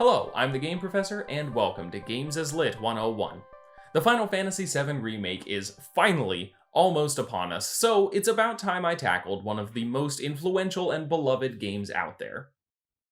Hello, I'm the Game Professor, and welcome to Games as Lit 101. The Final Fantasy VII Remake is finally almost upon us, so it's about time I tackled one of the most influential and beloved games out there.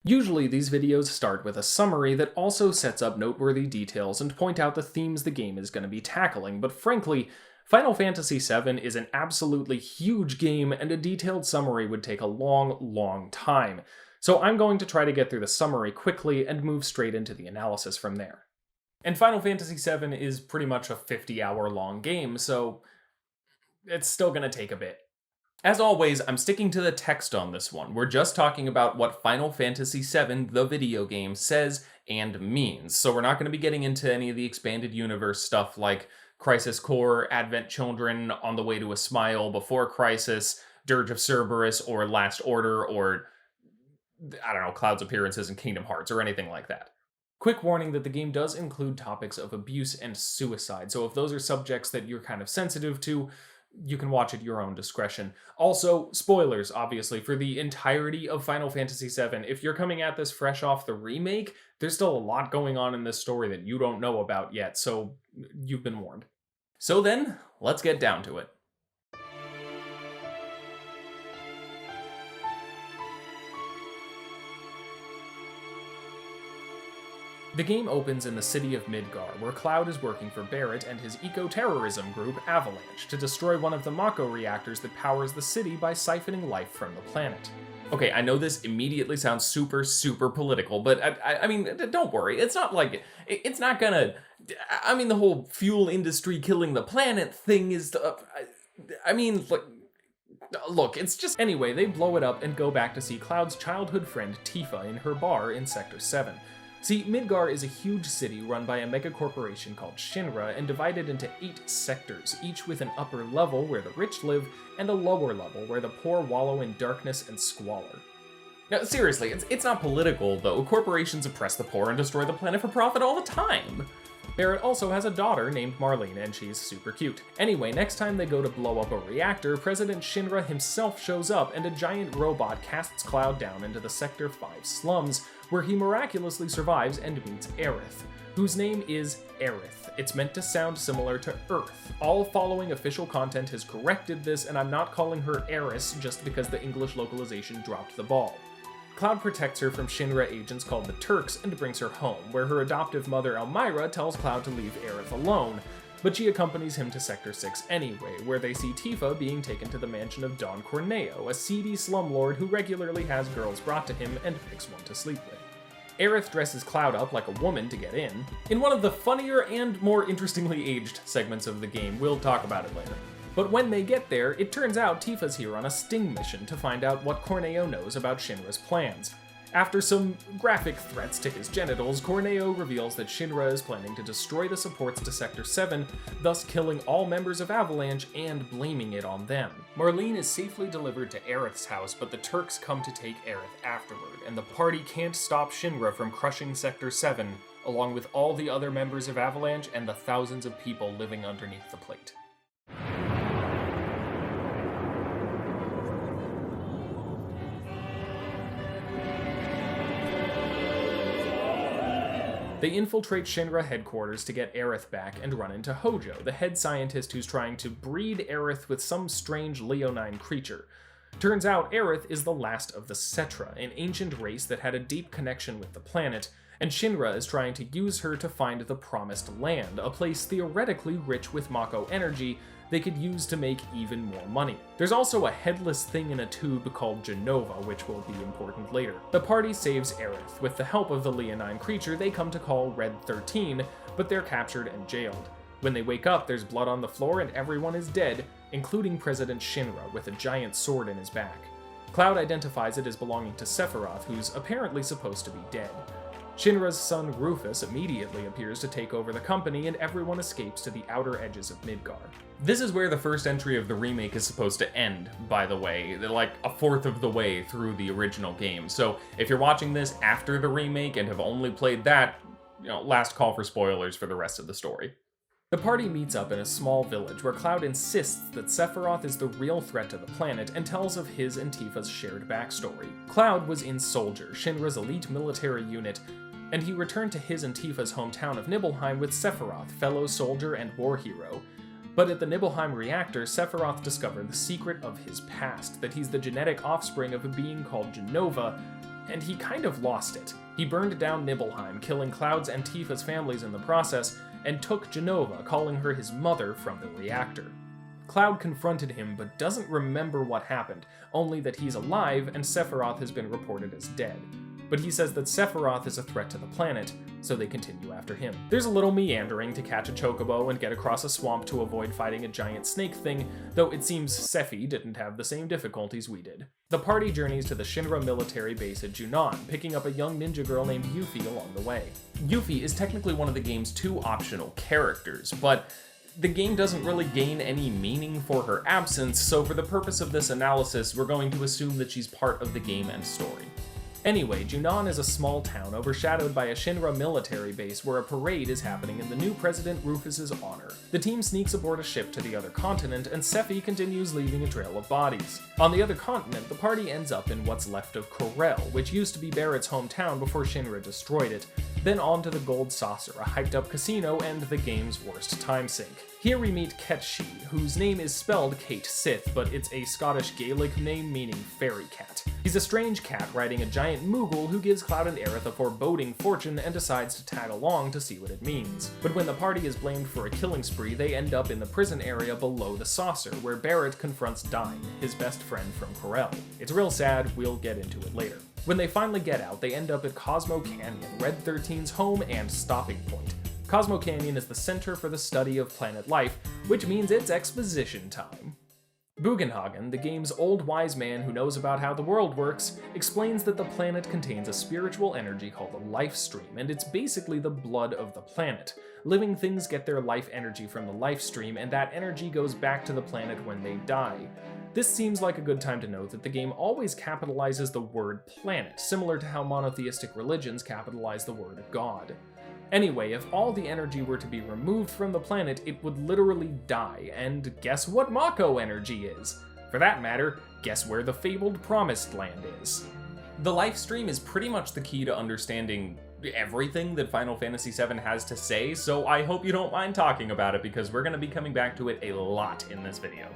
Usually these videos start with a summary that also sets up noteworthy details and point out the themes the game is going to be tackling, but frankly, Final Fantasy VII is an absolutely huge game and a detailed summary would take a long time. So I'm going to try to get through the summary quickly and move straight into the analysis from there. And Final Fantasy VII is pretty much a 50-hour long game, so it's still going to take a bit. As always, I'm sticking to the text on this one. We're just talking about what Final Fantasy VII, the video game, says and means, so we're not going to be getting into any of the expanded universe stuff like Crisis Core, Advent Children, On the Way to a Smile, Before Crisis, Dirge of Cerberus, or Last Order, or I don't know, Cloud's appearances in Kingdom Hearts, or anything like that. Quick warning that the game does include topics of abuse and suicide, so if those are subjects that you're kind of sensitive to, you can watch at your own discretion. Also, spoilers, obviously, for the entirety of Final Fantasy VII. If you're coming at this fresh off the remake, there's still a lot going on in this story that you don't know about yet, so you've been warned. So then, let's get down to it. The game opens in the city of Midgar, where Cloud is working for Barrett and his eco-terrorism group, Avalanche, to destroy one of the Mako reactors that powers the city by siphoning life from the planet. Okay, I know this immediately sounds super political, but I mean, don't worry, it's not like, it's not gonna, I mean, the whole fuel industry killing the planet thing is, I mean, like, look, it's just, anyway, they blow it up and go back to see Cloud's childhood friend Tifa in her bar in Sector 7. See, Midgar is a huge city run by a megacorporation called Shinra and divided into 8 sectors, each with an upper level where the rich live and a lower level where the poor wallow in darkness and squalor. Now, seriously, it's not political, though. Corporations oppress the poor and destroy the planet for profit all the time. Barrett also has a daughter named Marlene, and she's super cute. Anyway, next time they go to blow up a reactor, President Shinra himself shows up and a giant robot casts Cloud down into the Sector 5 slums, where he miraculously survives and meets Aerith, whose name is Aerith. It's meant to sound similar to Earth. All following official content has corrected this, and I'm not calling her Eris just because the English localization dropped the ball. Cloud protects her from Shinra agents called the Turks and brings her home, where her adoptive mother Elmyra tells Cloud to leave Aerith alone, but she accompanies him to Sector 6 anyway, where they see Tifa being taken to the mansion of Don Corneo, a seedy slumlord who regularly has girls brought to him and picks one to sleep with. Aerith dresses Cloud up like a woman to get in one of the funnier and more interestingly aged segments of the game. We'll talk about it later. But when they get there, it turns out Tifa's here on a sting mission to find out what Corneo knows about Shinra's plans. After some graphic threats to his genitals, Corneo reveals that Shinra is planning to destroy the supports to Sector 7, thus killing all members of Avalanche and blaming it on them. Marlene is safely delivered to Aerith's house, but the Turks come to take Aerith afterward, and the party can't stop Shinra from crushing Sector 7, along with all the other members of Avalanche and the thousands of people living underneath the plate. They infiltrate Shinra headquarters to get Aerith back and run into Hojo, the head scientist who's trying to breed Aerith with some strange leonine creature. Turns out Aerith is the last of the Cetra, an ancient race that had a deep connection with the planet, and Shinra is trying to use her to find the Promised Land, a place theoretically rich with Mako energy they could use to make even more money. There's also a headless thing in a tube called Genova, which will be important later. The party saves Aerith. With the help of the leonine creature they come to call Red 13, but they're captured and jailed. When they wake up, there's blood on the floor and everyone is dead, including President Shinra with a giant sword in his back. Cloud identifies it as belonging to Sephiroth, who's apparently supposed to be dead. Shinra's son Rufus immediately appears to take over the company and everyone escapes to the outer edges of Midgar. This is where the first entry of the remake is supposed to end, by the way. They're like a fourth of the way through the original game. So if you're watching this after the remake and have only played that, last call for spoilers for the rest of the story. The party meets up in a small village where Cloud insists that Sephiroth is the real threat to the planet and tells of his and Tifa's shared backstory. Cloud was in Soldier, Shinra's elite military unit, and he returned to his and Tifa's hometown of Nibelheim with Sephiroth, fellow soldier and war hero. But at the Nibelheim reactor, Sephiroth discovered the secret of his past, that he's the genetic offspring of a being called Jenova, and he kind of lost it. He burned down Nibelheim, killing Cloud's and Tifa's families in the process, and took Jenova, calling her his mother, from the reactor. Cloud confronted him, but doesn't remember what happened, only that he's alive and Sephiroth has been reported as dead. But he says that Sephiroth is a threat to the planet, so they continue after him. There's a little meandering to catch a chocobo and get across a swamp to avoid fighting a giant snake thing, though it seems Sephi didn't have the same difficulties we did. The party journeys to the Shinra military base at Junon, picking up a young ninja girl named Yuffie along the way. Yuffie is technically one of the game's 2 optional characters, but the game doesn't really gain any meaning for her absence, so for the purpose of this analysis, we're going to assume that she's part of the game and story. Anyway, Junon is a small town overshadowed by a Shinra military base where a parade is happening in the new President Rufus's honor. The team sneaks aboard a ship to the other continent, and Sephi continues leaving a trail of bodies. On the other continent, the party ends up in what's left of Corel, which used to be Barrett's hometown before Shinra destroyed it, then on to the Gold Saucer, a hyped-up casino and the game's worst time sink. Here we meet Ketshi, whose name is spelled Kate Sith, but it's a Scottish Gaelic name meaning fairy cat. He's a strange cat riding a giant Moogle who gives Cloud and Aerith a foreboding fortune and decides to tag along to see what it means. But when the party is blamed for a killing spree, they end up in the prison area below the saucer, where Barrett confronts Dyin, his best friend from Corel. It's real sad, we'll get into it later. When they finally get out, they end up at Cosmo Canyon, Red 13's home and stopping point. Cosmo Canyon is the center for the study of planet life, which means it's exposition time. Bugenhagen, the game's old wise man who knows about how the world works, explains that the planet contains a spiritual energy called the life stream, and it's basically the blood of the planet. Living things get their life energy from the life stream, and that energy goes back to the planet when they die. This seems like a good time to note that the game always capitalizes the word planet, similar to how monotheistic religions capitalize the word God. Anyway, if all the energy were to be removed from the planet, it would literally die, and guess what Mako energy is? For that matter, guess where the fabled Promised Land is? The life stream is pretty much the key to understanding everything that Final Fantasy VII has to say, so I hope you don't mind talking about it because we're going to be coming back to it a lot in this video.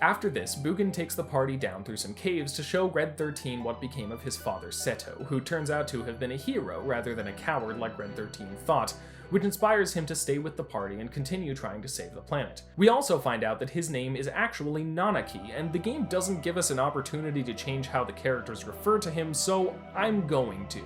After this, Bugen takes the party down through some caves to show Red 13 what became of his father Seto, who turns out to have been a hero rather than a coward like Red 13 thought, which inspires him to stay with the party and continue trying to save the planet. We also find out that his name is actually Nanaki, and the game doesn't give us an opportunity to change how the characters refer to him, so I'm going to.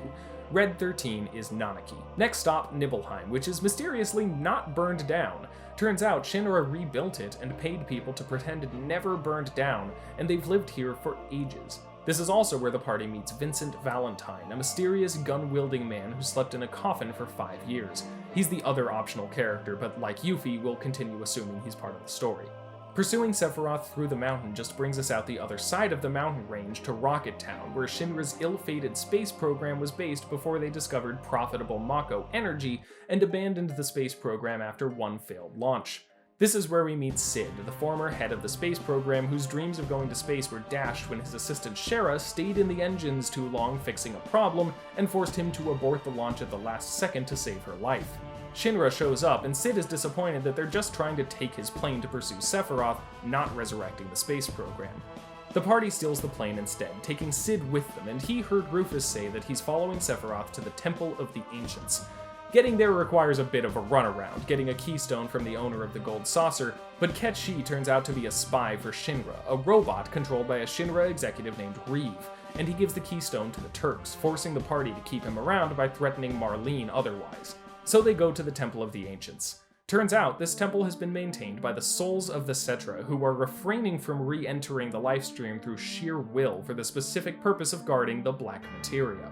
Red 13 is Nanaki. Next stop, Nibelheim, which is mysteriously not burned down. Turns out Shinra rebuilt it and paid people to pretend it never burned down, and they've lived here for ages. This is also where the party meets Vincent Valentine, a mysterious gun-wielding man who slept in a coffin for 5 years. He's the other optional character, but like Yuffie, we'll continue assuming he's part of the story. Pursuing Sephiroth through the mountain just brings us out the other side of the mountain range to Rocket Town, where Shinra's ill-fated space program was based before they discovered profitable Mako energy and abandoned the space program after one failed launch. This is where we meet Sid, the former head of the space program whose dreams of going to space were dashed when his assistant Shara stayed in the engines too long fixing a problem and forced him to abort the launch at the last second to save her life. Shinra shows up, and Sid is disappointed that they're just trying to take his plane to pursue Sephiroth, not resurrecting the space program. The party steals the plane instead, taking Sid with them, and he heard Rufus say that he's following Sephiroth to the Temple of the Ancients. Getting there requires a bit of a runaround, getting a keystone from the owner of the Gold Saucer, but Ketshi turns out to be a spy for Shinra, a robot controlled by a Shinra executive named Reeve, and he gives the keystone to the Turks, forcing the party to keep him around by threatening Marlene otherwise. So they go to the Temple of the Ancients. Turns out, this temple has been maintained by the souls of the Cetra, who are refraining from re-entering the lifestream through sheer will for the specific purpose of guarding the Black Materia.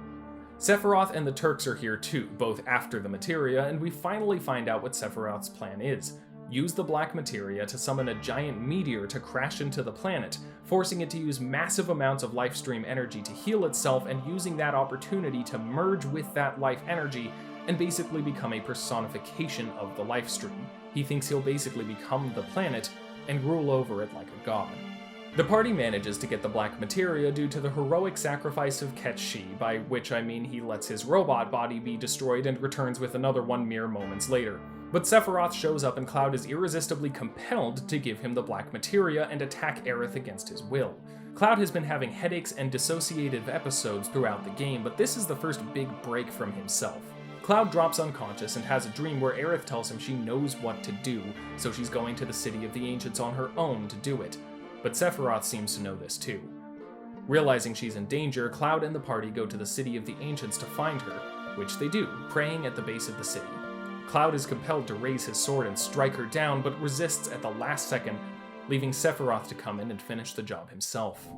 Sephiroth and the Turks are here too, both after the Materia, and we finally find out what Sephiroth's plan is. Use the Black Materia to summon a giant meteor to crash into the planet, forcing it to use massive amounts of lifestream energy to heal itself and using that opportunity to merge with that life energy and basically become a personification of the lifestream. He thinks he'll basically become the planet and rule over it like a god. The party manages to get the black materia due to the heroic sacrifice of Ketchi, by which I mean he lets his robot body be destroyed and returns with another one mere moments later. But Sephiroth shows up and Cloud is irresistibly compelled to give him the black materia and attack Aerith against his will. Cloud has been having headaches and dissociative episodes throughout the game, but this is the first big break from himself. Cloud drops unconscious and has a dream where Aerith tells him she knows what to do, so she's going to the City of the Ancients on her own to do it. But Sephiroth seems to know this too. Realizing she's in danger, Cloud and the party go to the City of the Ancients to find her, which they do, praying at the base of the city. Cloud is compelled to raise his sword and strike her down, but resists at the last second, leaving Sephiroth to come in and finish the job himself.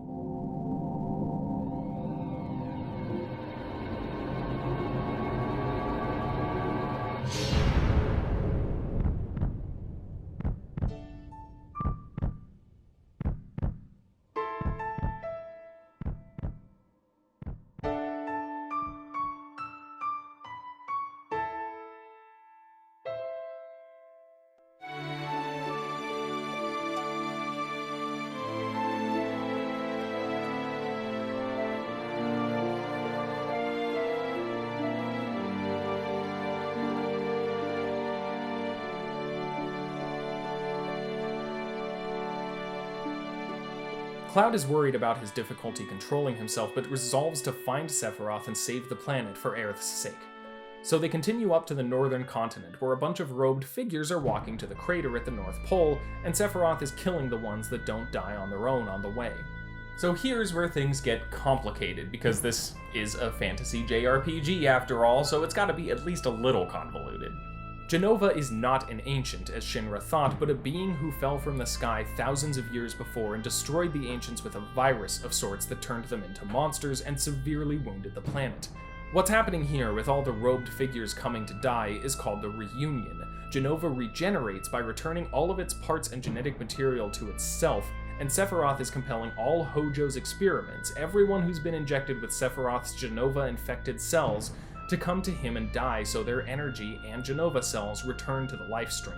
Cloud is worried about his difficulty controlling himself, but resolves to find Sephiroth and save the planet for Aerith's sake. So they continue up to the northern continent, where a bunch of robed figures are walking to the crater at the North Pole, and Sephiroth is killing the ones that don't die on their own on the way. So here's where things get complicated, because this is a fantasy JRPG after all, so it's gotta be at least a little convoluted. Jenova is not an ancient, as Shinra thought, but a being who fell from the sky thousands of years before and destroyed the ancients with a virus of sorts that turned them into monsters and severely wounded the planet. What's happening here with all the robed figures coming to die is called the reunion. Jenova regenerates by returning all of its parts and genetic material to itself, and Sephiroth is compelling all Hojo's experiments, everyone who's been injected with Sephiroth's Jenova-infected cells, to come to him and die so their energy and Jenova cells return to the life stream.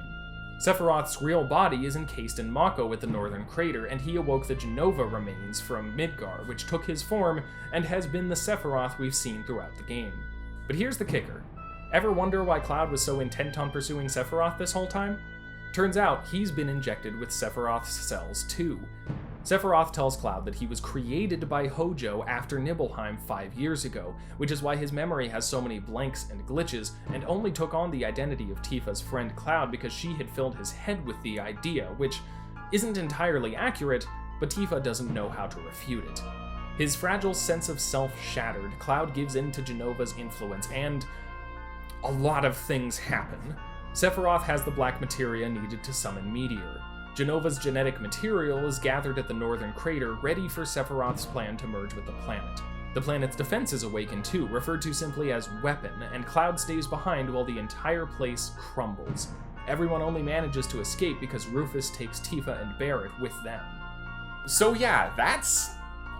Sephiroth's real body is encased in Mako at the northern crater, and he awoke the Jenova remains from Midgar, which took his form and has been the Sephiroth we've seen throughout the game. But here's the kicker. Ever wonder why Cloud was so intent on pursuing Sephiroth this whole time? Turns out he's been injected with Sephiroth's cells too. Sephiroth tells Cloud that he was created by Hojo after Nibelheim 5 years ago, which is why his memory has so many blanks and glitches, and only took on the identity of Tifa's friend Cloud because she had filled his head with the idea, which isn't entirely accurate, but Tifa doesn't know how to refute it. His fragile sense of self shattered, Cloud gives in to Jenova's influence, and a lot of things happen. Sephiroth has the black materia needed to summon Meteor. Jenova's genetic material is gathered at the northern crater, ready for Sephiroth's plan to merge with the planet. The planet's defenses awaken too, referred to simply as Weapon, and Cloud stays behind while the entire place crumbles. Everyone only manages to escape because Rufus takes Tifa and Barret with them. So yeah, that's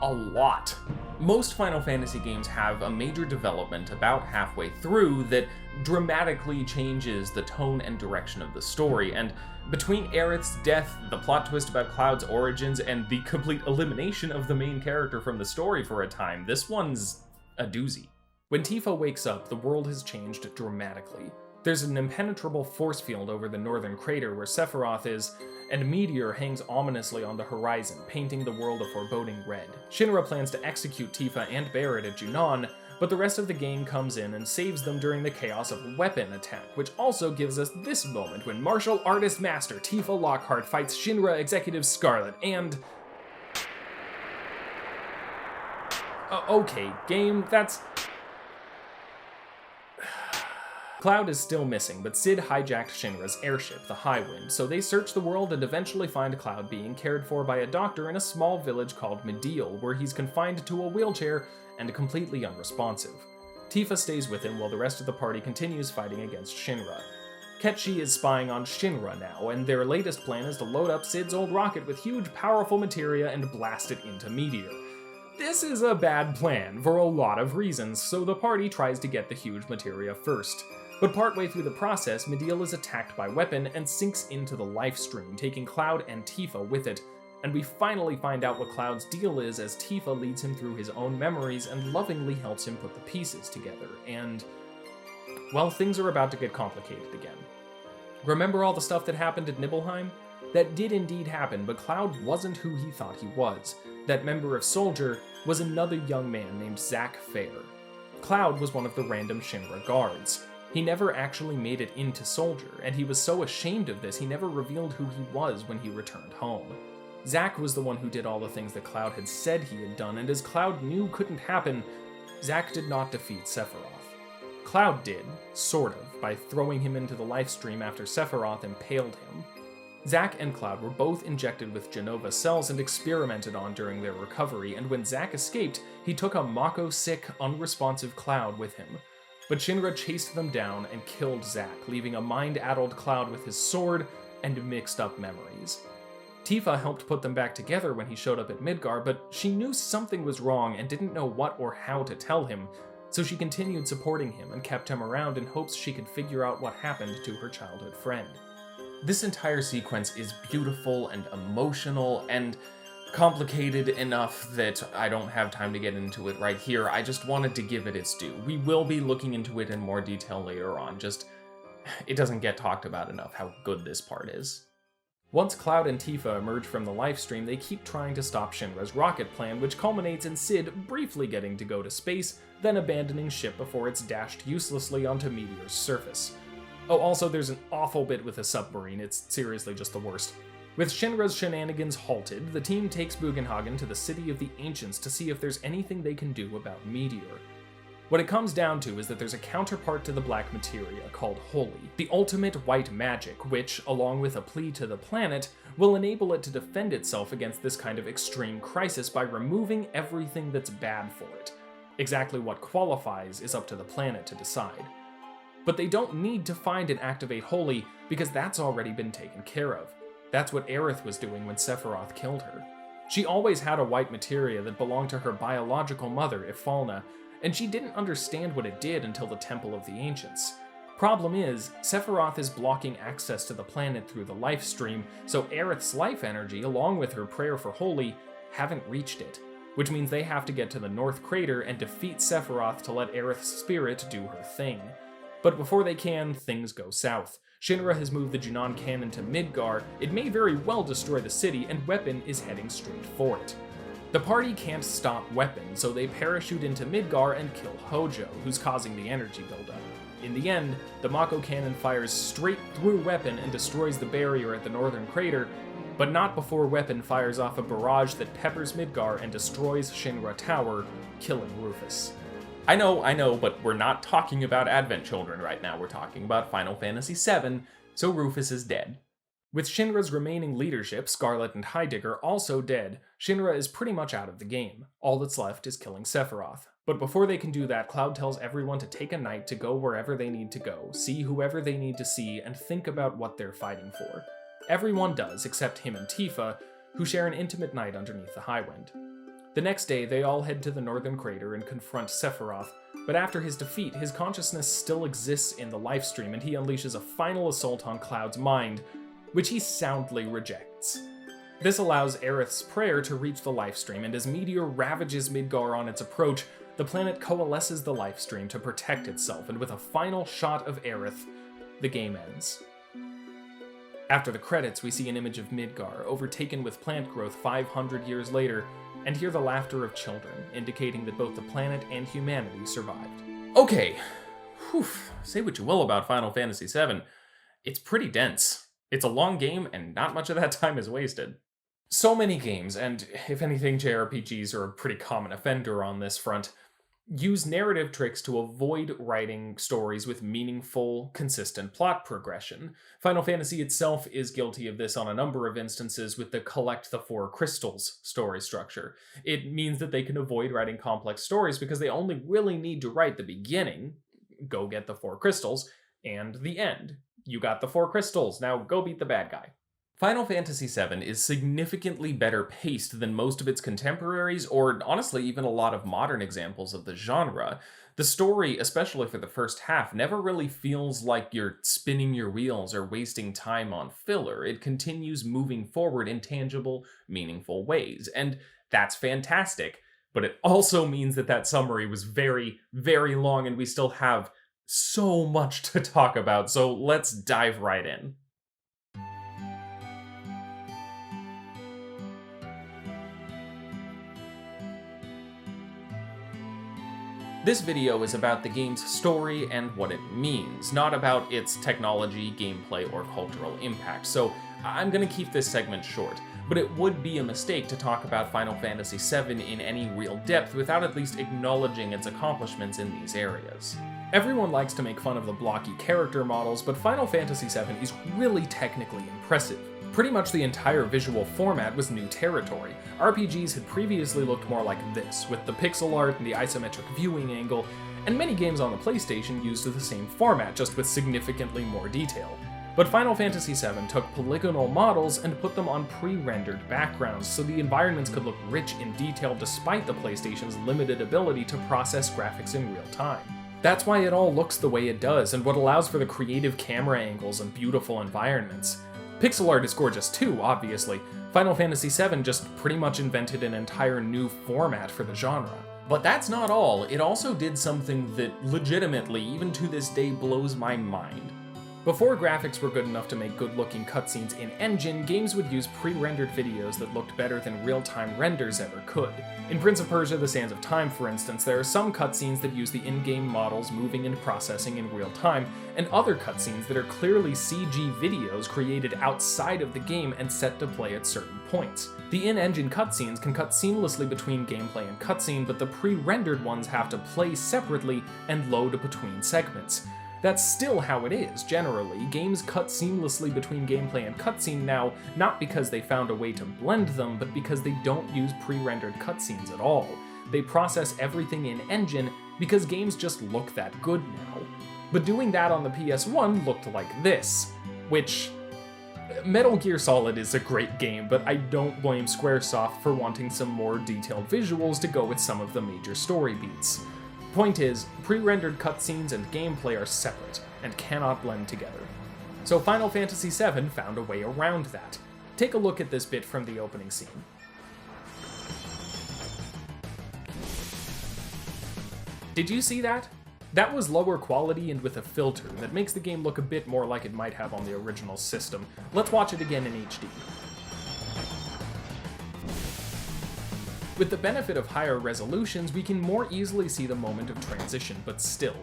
a lot. Most Final Fantasy games have a major development about halfway through that dramatically changes the tone and direction of the story, and between Aerith's death, the plot twist about Cloud's origins, and the complete elimination of the main character from the story for a time, this one's a doozy. When Tifa wakes up, the world has changed dramatically. There's an impenetrable force field over the northern crater where Sephiroth is, and Meteor hangs ominously on the horizon, painting the world a foreboding red. Shinra plans to execute Tifa and Barret at Junon, but the rest of the gang comes in and saves them during the chaos of a weapon attack, which also gives us this moment when martial artist master Tifa Lockhart fights Shinra executive Scarlet and... okay, game, that's... Cloud is still missing, but Cid hijacked Shinra's airship, the Highwind, so they search the world and eventually find Cloud being cared for by a doctor in a small village called Mediel, where he's confined to a wheelchair and completely unresponsive. Tifa stays with him while the rest of the party continues fighting against Shinra. Ketchi is spying on Shinra now, and their latest plan is to load up Cid's old rocket with huge, powerful materia and blast it into Meteor. This is a bad plan for a lot of reasons, so the party tries to get the huge materia first. But partway through the process, Mediel is attacked by Weapon and sinks into the life stream, taking Cloud and Tifa with it, and we finally find out what Cloud's deal is as Tifa leads him through his own memories and lovingly helps him put the pieces together, and, well, things are about to get complicated again. Remember all the stuff that happened at Nibelheim? That did indeed happen, but Cloud wasn't who he thought he was. That member of Soldier was another young man named Zack Fair. Cloud was one of the random Shinra guards. He never actually made it into Soldier, and he was so ashamed of this he never revealed who he was when he returned home. Zack was the one who did all the things that Cloud had said he had done, and as Cloud knew couldn't happen, Zack did not defeat Sephiroth. Cloud did, sort of, by throwing him into the lifestream after Sephiroth impaled him. Zack and Cloud were both injected with Genova cells and experimented on during their recovery, and when Zack escaped, he took a Mako-sick, unresponsive Cloud with him. But Shinra chased them down and killed Zack, leaving a mind-addled Cloud with his sword and mixed-up memories. Tifa helped put them back together when he showed up at Midgar, but she knew something was wrong and didn't know what or how to tell him, so she continued supporting him and kept him around in hopes she could figure out what happened to her childhood friend. This entire sequence is beautiful and emotional and complicated enough that I don't have time to get into it right here. I just wanted to give it its due. We will be looking into it in more detail later on, just it doesn't get talked about enough how good this part is. Once Cloud and Tifa emerge from the lifestream, they keep trying to stop Shinra's rocket plan, which culminates in Sid briefly getting to go to space, then abandoning ship before it's dashed uselessly onto Meteor's surface. Oh, also there's an awful bit with a submarine, it's seriously just the worst. With Shinra's shenanigans halted, the team takes Bugenhagen to the City of the Ancients to see if there's anything they can do about Meteor. What it comes down to is that there's a counterpart to the black materia called Holy, the ultimate white magic, which, along with a plea to the planet, will enable it to defend itself against this kind of extreme crisis by removing everything that's bad for it. Exactly what qualifies is up to the planet to decide. But they don't need to find and activate Holy, because that's already been taken care of. That's what Aerith was doing when Sephiroth killed her. She always had a white materia that belonged to her biological mother, Ifalna, and she didn't understand what it did until the Temple of the Ancients. Problem is, Sephiroth is blocking access to the planet through the life stream, so Aerith's life energy, along with her prayer for Holy, haven't reached it, which means they have to get to the North Crater and defeat Sephiroth to let Aerith's spirit do her thing. But before they can, things go south. Shinra has moved the Junon cannon to Midgar, it may very well destroy the city, and Weapon is heading straight for it. The party can't stop Weapon, so they parachute into Midgar and kill Hojo, who's causing the energy buildup. In the end, the Mako cannon fires straight through Weapon and destroys the barrier at the northern crater, but not before Weapon fires off a barrage that peppers Midgar and destroys Shinra Tower, killing Rufus. I know, but we're not talking about Advent Children right now, we're talking about Final Fantasy VII, so Rufus is dead. With Shinra's remaining leadership, Scarlet and Heidegger, also dead, Shinra is pretty much out of the game. All that's left is killing Sephiroth. But before they can do that, Cloud tells everyone to take a night to go wherever they need to go, see whoever they need to see, and think about what they're fighting for. Everyone does, except him and Tifa, who share an intimate night underneath the Highwind. The next day, they all head to the northern crater and confront Sephiroth, but after his defeat, his consciousness still exists in the lifestream, and he unleashes a final assault on Cloud's mind, which he soundly rejects. This allows Aerith's prayer to reach the lifestream, and as Meteor ravages Midgar on its approach, the planet coalesces the lifestream to protect itself, and with a final shot of Aerith, the game ends. After the credits, we see an image of Midgar, overtaken with plant growth 500 years later, and hear the laughter of children, indicating that both the planet and humanity survived. Okay, say what you will about Final Fantasy VII, it's pretty dense. It's a long game, and not much of that time is wasted. So many games, and if anything, JRPGs are a pretty common offender on this front, use narrative tricks to avoid writing stories with meaningful, consistent plot progression. Final Fantasy itself is guilty of this on a number of instances with the Collect the Four Crystals story structure. It means that they can avoid writing complex stories because they only really need to write the beginning, go get the four crystals, and the end. You got the four crystals, now go beat the bad guy. Final Fantasy VII is significantly better paced than most of its contemporaries, or honestly, even a lot of modern examples of the genre. The story, especially for the first half, never really feels like you're spinning your wheels or wasting time on filler. It continues moving forward in tangible, meaningful ways, and that's fantastic. But it also means that that summary was very, very long, and we still have so much to talk about, so let's dive right in. This video is about the game's story and what it means, not about its technology, gameplay, or cultural impact, so I'm gonna keep this segment short, but it would be a mistake to talk about Final Fantasy VII in any real depth without at least acknowledging its accomplishments in these areas. Everyone likes to make fun of the blocky character models, but Final Fantasy VII is really technically impressive. Pretty much the entire visual format was new territory. RPGs had previously looked more like this, with the pixel art and the isometric viewing angle, and many games on the PlayStation used the same format, just with significantly more detail. But Final Fantasy VII took polygonal models and put them on pre-rendered backgrounds, so the environments could look rich in detail despite the PlayStation's limited ability to process graphics in real time. That's why it all looks the way it does, and what allows for the creative camera angles and beautiful environments. Pixel art is gorgeous too, obviously. Final Fantasy VII just pretty much invented an entire new format for the genre. But that's not all, it also did something that legitimately, even to this day, blows my mind. Before graphics were good enough to make good-looking cutscenes in-engine, games would use pre-rendered videos that looked better than real-time renders ever could. In Prince of Persia: The Sands of Time, for instance, there are some cutscenes that use the in-game models moving and processing in real time, and other cutscenes that are clearly CG videos created outside of the game and set to play at certain points. The in-engine cutscenes can cut seamlessly between gameplay and cutscene, but the pre-rendered ones have to play separately and load between segments. That's still how it is, generally. Games cut seamlessly between gameplay and cutscene now, not because they found a way to blend them, but because they don't use pre-rendered cutscenes at all. They process everything in-engine because games just look that good now. But doing that on the PS1 looked like this, which... Metal Gear Solid is a great game, but I don't blame Squaresoft for wanting some more detailed visuals to go with some of the major story beats. Point is, pre-rendered cutscenes and gameplay are separate, and cannot blend together. So Final Fantasy VII found a way around that. Take a look at this bit from the opening scene. Did you see that? That was lower quality and with a filter that makes the game look a bit more like it might have on the original system. Let's watch it again in HD. With the benefit of higher resolutions, we can more easily see the moment of transition, but still,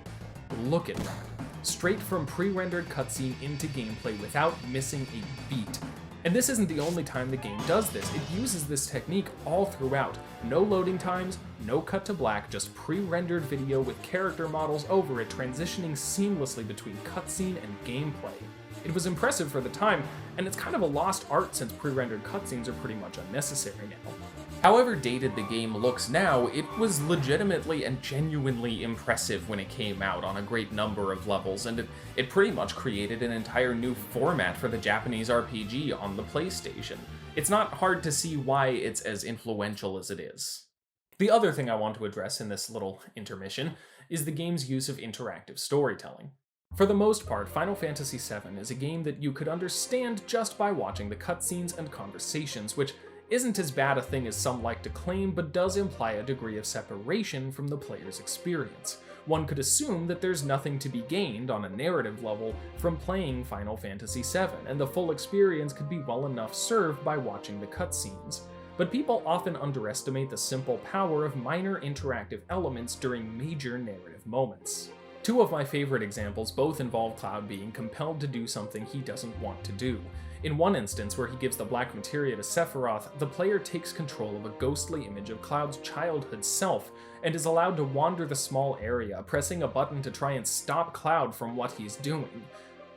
look at that. Straight from pre-rendered cutscene into gameplay without missing a beat. And this isn't the only time the game does this, it uses this technique all throughout. No loading times, no cut to black, just pre-rendered video with character models over it transitioning seamlessly between cutscene and gameplay. It was impressive for the time, and it's kind of a lost art since pre-rendered cutscenes are pretty much unnecessary now. However dated the game looks now, it was legitimately and genuinely impressive when it came out on a great number of levels, and it pretty much created an entire new format for the Japanese RPG on the PlayStation. It's not hard to see why it's as influential as it is. The other thing I want to address in this little intermission is the game's use of interactive storytelling. For the most part, Final Fantasy VII is a game that you could understand just by watching the cutscenes and conversations, which isn't as bad a thing as some like to claim, but does imply a degree of separation from the player's experience. One could assume that there's nothing to be gained on a narrative level from playing Final Fantasy VII, and the full experience could be well enough served by watching the cutscenes. But people often underestimate the simple power of minor interactive elements during major narrative moments. Two of my favorite examples both involve Cloud being compelled to do something he doesn't want to do. In one instance, where he gives the Black Materia to Sephiroth, the player takes control of a ghostly image of Cloud's childhood self, and is allowed to wander the small area, pressing a button to try and stop Cloud from what he's doing.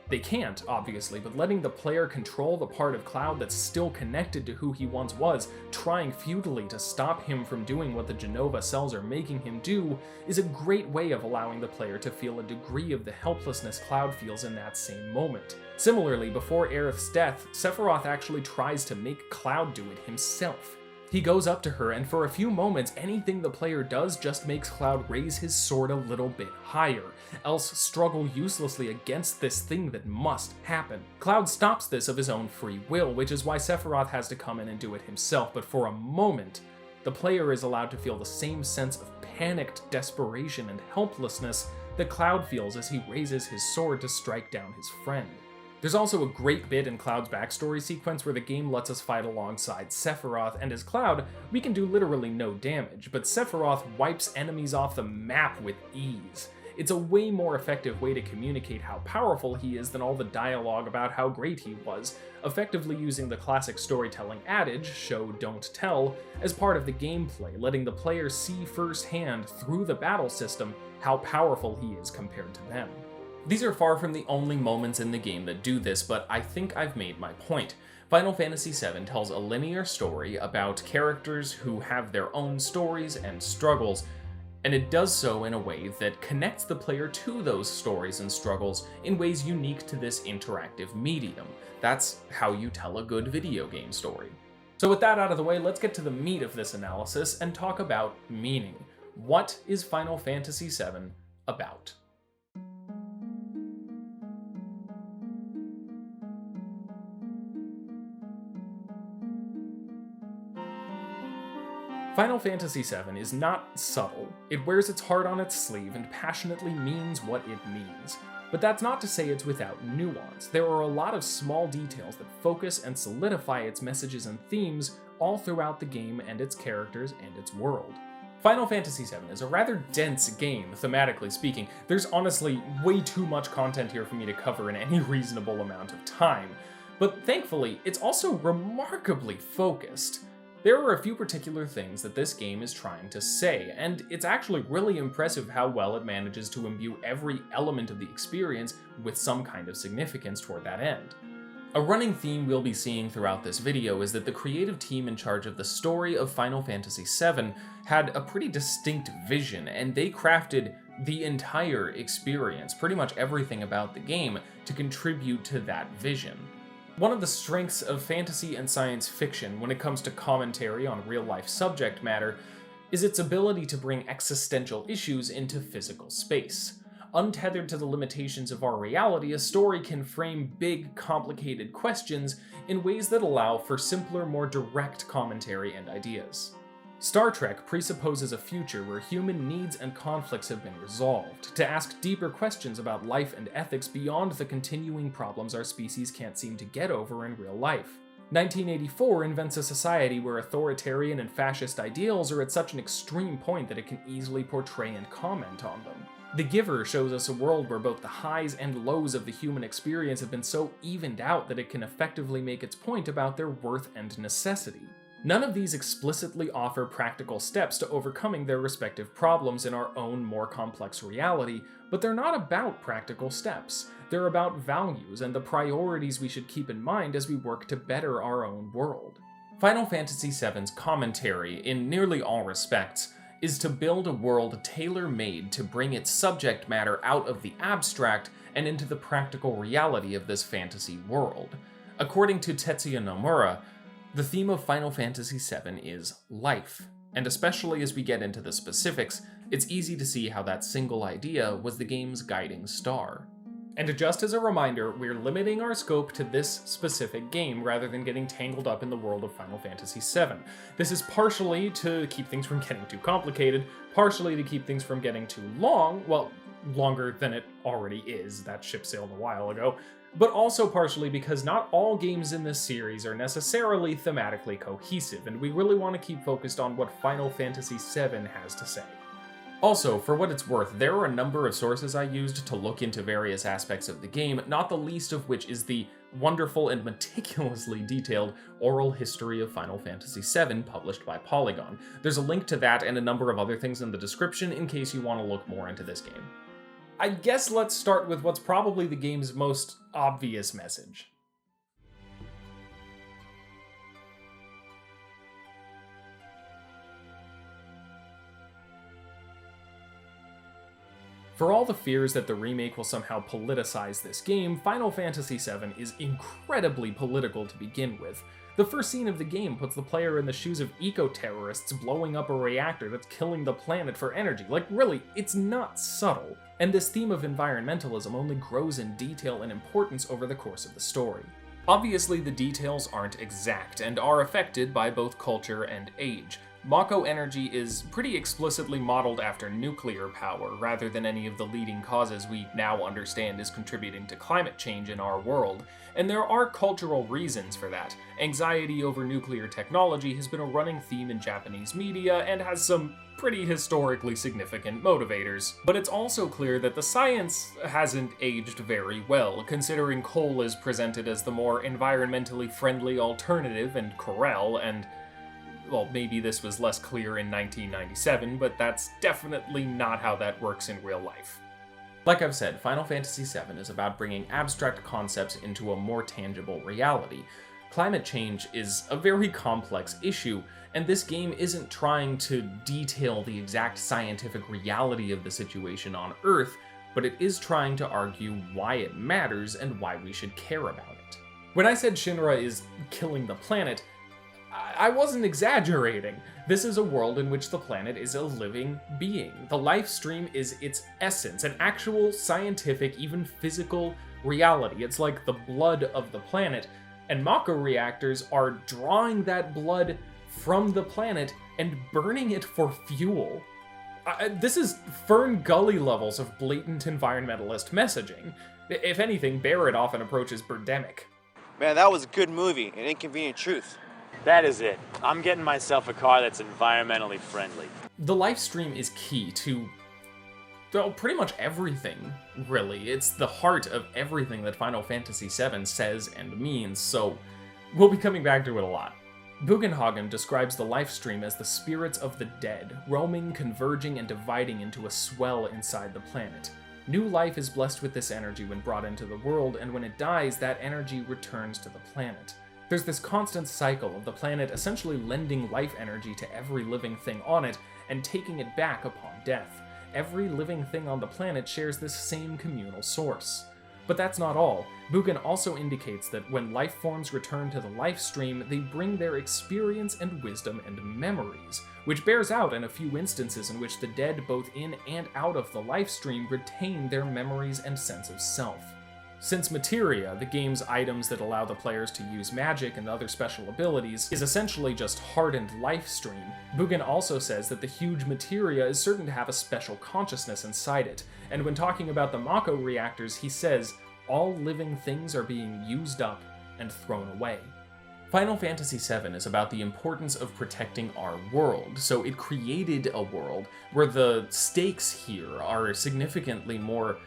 They can't, obviously, but letting the player control the part of Cloud that's still connected to who he once was, trying futilely to stop him from doing what the Genova cells are making him do, is a great way of allowing the player to feel a degree of the helplessness Cloud feels in that same moment. Similarly, before Aerith's death, Sephiroth actually tries to make Cloud do it himself. He goes up to her, and for a few moments, anything the player does just makes Cloud raise his sword a little bit higher, else struggle uselessly against this thing that must happen. Cloud stops this of his own free will, which is why Sephiroth has to come in and do it himself, but for a moment, the player is allowed to feel the same sense of panicked desperation and helplessness that Cloud feels as he raises his sword to strike down his friend. There's also a great bit in Cloud's backstory sequence where the game lets us fight alongside Sephiroth, and as Cloud, we can do literally no damage, but Sephiroth wipes enemies off the map with ease. It's a way more effective way to communicate how powerful he is than all the dialogue about how great he was, effectively using the classic storytelling adage, show don't tell, as part of the gameplay, letting the player see firsthand through the battle system how powerful he is compared to them. These are far from the only moments in the game that do this, but I think I've made my point. Final Fantasy VII tells a linear story about characters who have their own stories and struggles, and it does so in a way that connects the player to those stories and struggles in ways unique to this interactive medium. That's how you tell a good video game story. So with that out of the way, let's get to the meat of this analysis and talk about meaning. What is Final Fantasy VII about? Final Fantasy VII is not subtle. It wears its heart on its sleeve and passionately means what it means. But that's not to say it's without nuance. There are a lot of small details that focus and solidify its messages and themes all throughout the game and its characters and its world. Final Fantasy VII is a rather dense game, thematically speaking. There's honestly way too much content here for me to cover in any reasonable amount of time. But thankfully, it's also remarkably focused. There are a few particular things that this game is trying to say, and it's actually really impressive how well it manages to imbue every element of the experience with some kind of significance toward that end. A running theme we'll be seeing throughout this video is that the creative team in charge of the story of Final Fantasy VII had a pretty distinct vision, and they crafted the entire experience, pretty much everything about the game, to contribute to that vision. One of the strengths of fantasy and science fiction when it comes to commentary on real-life subject matter is its ability to bring existential issues into physical space. Untethered to the limitations of our reality, a story can frame big, complicated questions in ways that allow for simpler, more direct commentary and ideas. Star Trek presupposes a future where human needs and conflicts have been resolved, to ask deeper questions about life and ethics beyond the continuing problems our species can't seem to get over in real life. 1984 invents a society where authoritarian and fascist ideals are at such an extreme point that it can easily portray and comment on them. The Giver shows us a world where both the highs and lows of the human experience have been so evened out that it can effectively make its point about their worth and necessity. None of these explicitly offer practical steps to overcoming their respective problems in our own more complex reality, but they're not about practical steps. They're about values and the priorities we should keep in mind as we work to better our own world. Final Fantasy VII's commentary, in nearly all respects, is to build a world tailor-made to bring its subject matter out of the abstract and into the practical reality of this fantasy world. According to Tetsuya Nomura, the theme of Final Fantasy VII is life, and especially as we get into the specifics, it's easy to see how that single idea was the game's guiding star. And just as a reminder, we're limiting our scope to this specific game rather than getting tangled up in the world of Final Fantasy VII. This is partially to keep things from getting too complicated, partially to keep things from getting too long, well, longer than it already is, that ship sailed a while ago, but also partially because not all games in this series are necessarily thematically cohesive, and we really want to keep focused on what Final Fantasy VII has to say. Also, for what it's worth, there are a number of sources I used to look into various aspects of the game, not the least of which is the wonderful and meticulously detailed oral history of Final Fantasy VII published by Polygon. There's a link to that and a number of other things in the description in case you want to look more into this game. I guess let's start with what's probably the game's most obvious message. For all the fears that the remake will somehow politicize this game, Final Fantasy VII is incredibly political to begin with. The first scene of the game puts the player in the shoes of eco-terrorists blowing up a reactor that's killing the planet for energy. Like, really, it's not subtle. And this theme of environmentalism only grows in detail and importance over the course of the story. Obviously, the details aren't exact and are affected by both culture and age. Mako energy is pretty explicitly modeled after nuclear power, rather than any of the leading causes we now understand is contributing to climate change in our world, and there are cultural reasons for that. Anxiety over nuclear technology has been a running theme in Japanese media and has some pretty historically significant motivators. But it's also clear that the science hasn't aged very well, considering coal is presented as the more environmentally friendly alternative and Corel, and well, maybe this was less clear in 1997, but that's definitely not how that works in real life. Like I've said, Final Fantasy VII is about bringing abstract concepts into a more tangible reality. Climate change is a very complex issue, and this game isn't trying to detail the exact scientific reality of the situation on Earth, but it is trying to argue why it matters and why we should care about it. When I said Shinra is killing the planet, I wasn't exaggerating. This is a world in which the planet is a living being. The life stream is its essence, an actual scientific, even physical reality. It's like the blood of the planet, and Mako reactors are drawing that blood from the planet and burning it for fuel. This is Fern Gully levels of blatant environmentalist messaging. If anything, Barrett often approaches Birdemic. Man, that was a good movie, an inconvenient truth. That is it. I'm getting myself a car that's environmentally friendly. The life stream is key to, well, pretty much everything, really. It's the heart of everything that Final Fantasy VII says and means, so we'll be coming back to it a lot. Bugenhagen describes the life stream as the spirits of the dead, roaming, converging, and dividing into a swell inside the planet. New life is blessed with this energy when brought into the world, and when it dies, that energy returns to the planet. There's this constant cycle of the planet essentially lending life energy to every living thing on it and taking it back upon death. Every living thing on the planet shares this same communal source. But that's not all. Bugen also indicates that when life forms return to the life stream, they bring their experience and wisdom and memories, which bears out in a few instances in which the dead both in and out of the life stream retain their memories and sense of self. Since materia, the game's items that allow the players to use magic and other special abilities, is essentially just hardened life stream, Bugen also says that the huge materia is certain to have a special consciousness inside it, and when talking about the Mako reactors, he says, all living things are being used up and thrown away. Final Fantasy VII is about the importance of protecting our world, so it created a world where the stakes here are significantly more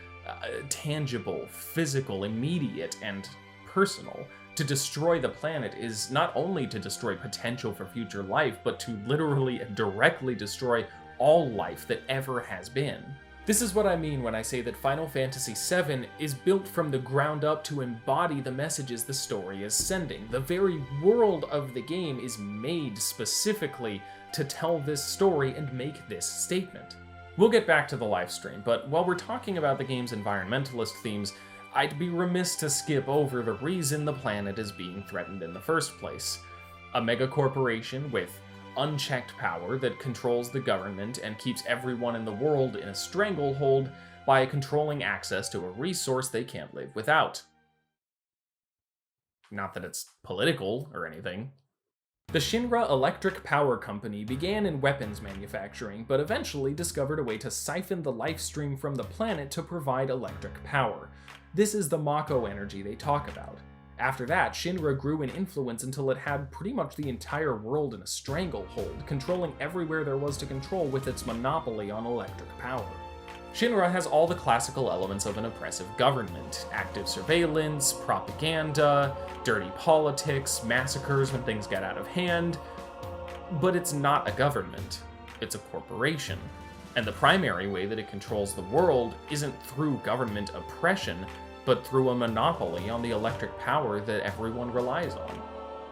tangible, physical, immediate, and personal. To destroy the planet is not only to destroy potential for future life, but to literally and directly destroy all life that ever has been. This is what I mean when I say that Final Fantasy VII is built from the ground up to embody the messages the story is sending. The very world of the game is made specifically to tell this story and make this statement. We'll get back to the live stream, but while we're talking about the game's environmentalist themes, I'd be remiss to skip over the reason the planet is being threatened in the first place. A megacorporation with unchecked power that controls the government and keeps everyone in the world in a stranglehold by controlling access to a resource they can't live without. Not that it's political or anything. The Shinra Electric Power Company began in weapons manufacturing, but eventually discovered a way to siphon the life stream from the planet to provide electric power. This is the Mako energy they talk about. After that, Shinra grew in influence until it had pretty much the entire world in a stranglehold, controlling everywhere there was to control with its monopoly on electric power. Shinra has all the classical elements of an oppressive government: active surveillance, propaganda, dirty politics, massacres when things get out of hand. But it's not a government, it's a corporation. And the primary way that it controls the world isn't through government oppression, but through a monopoly on the electric power that everyone relies on.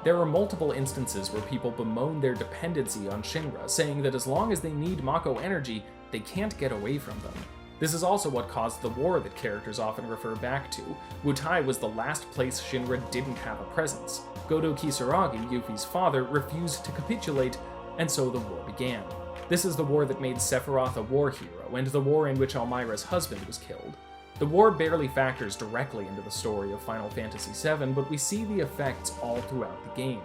There are multiple instances where people bemoan their dependency on Shinra, saying that as long as they need Mako energy, they can't get away from them. This is also what caused the war that characters often refer back to. Wutai was the last place Shinra didn't have a presence. Godo Kisaragi, Yuffie's father, refused to capitulate, and so the war began. This is the war that made Sephiroth a war hero, and the war in which Almyra's husband was killed. The war barely factors directly into the story of Final Fantasy VII, but we see the effects all throughout the game.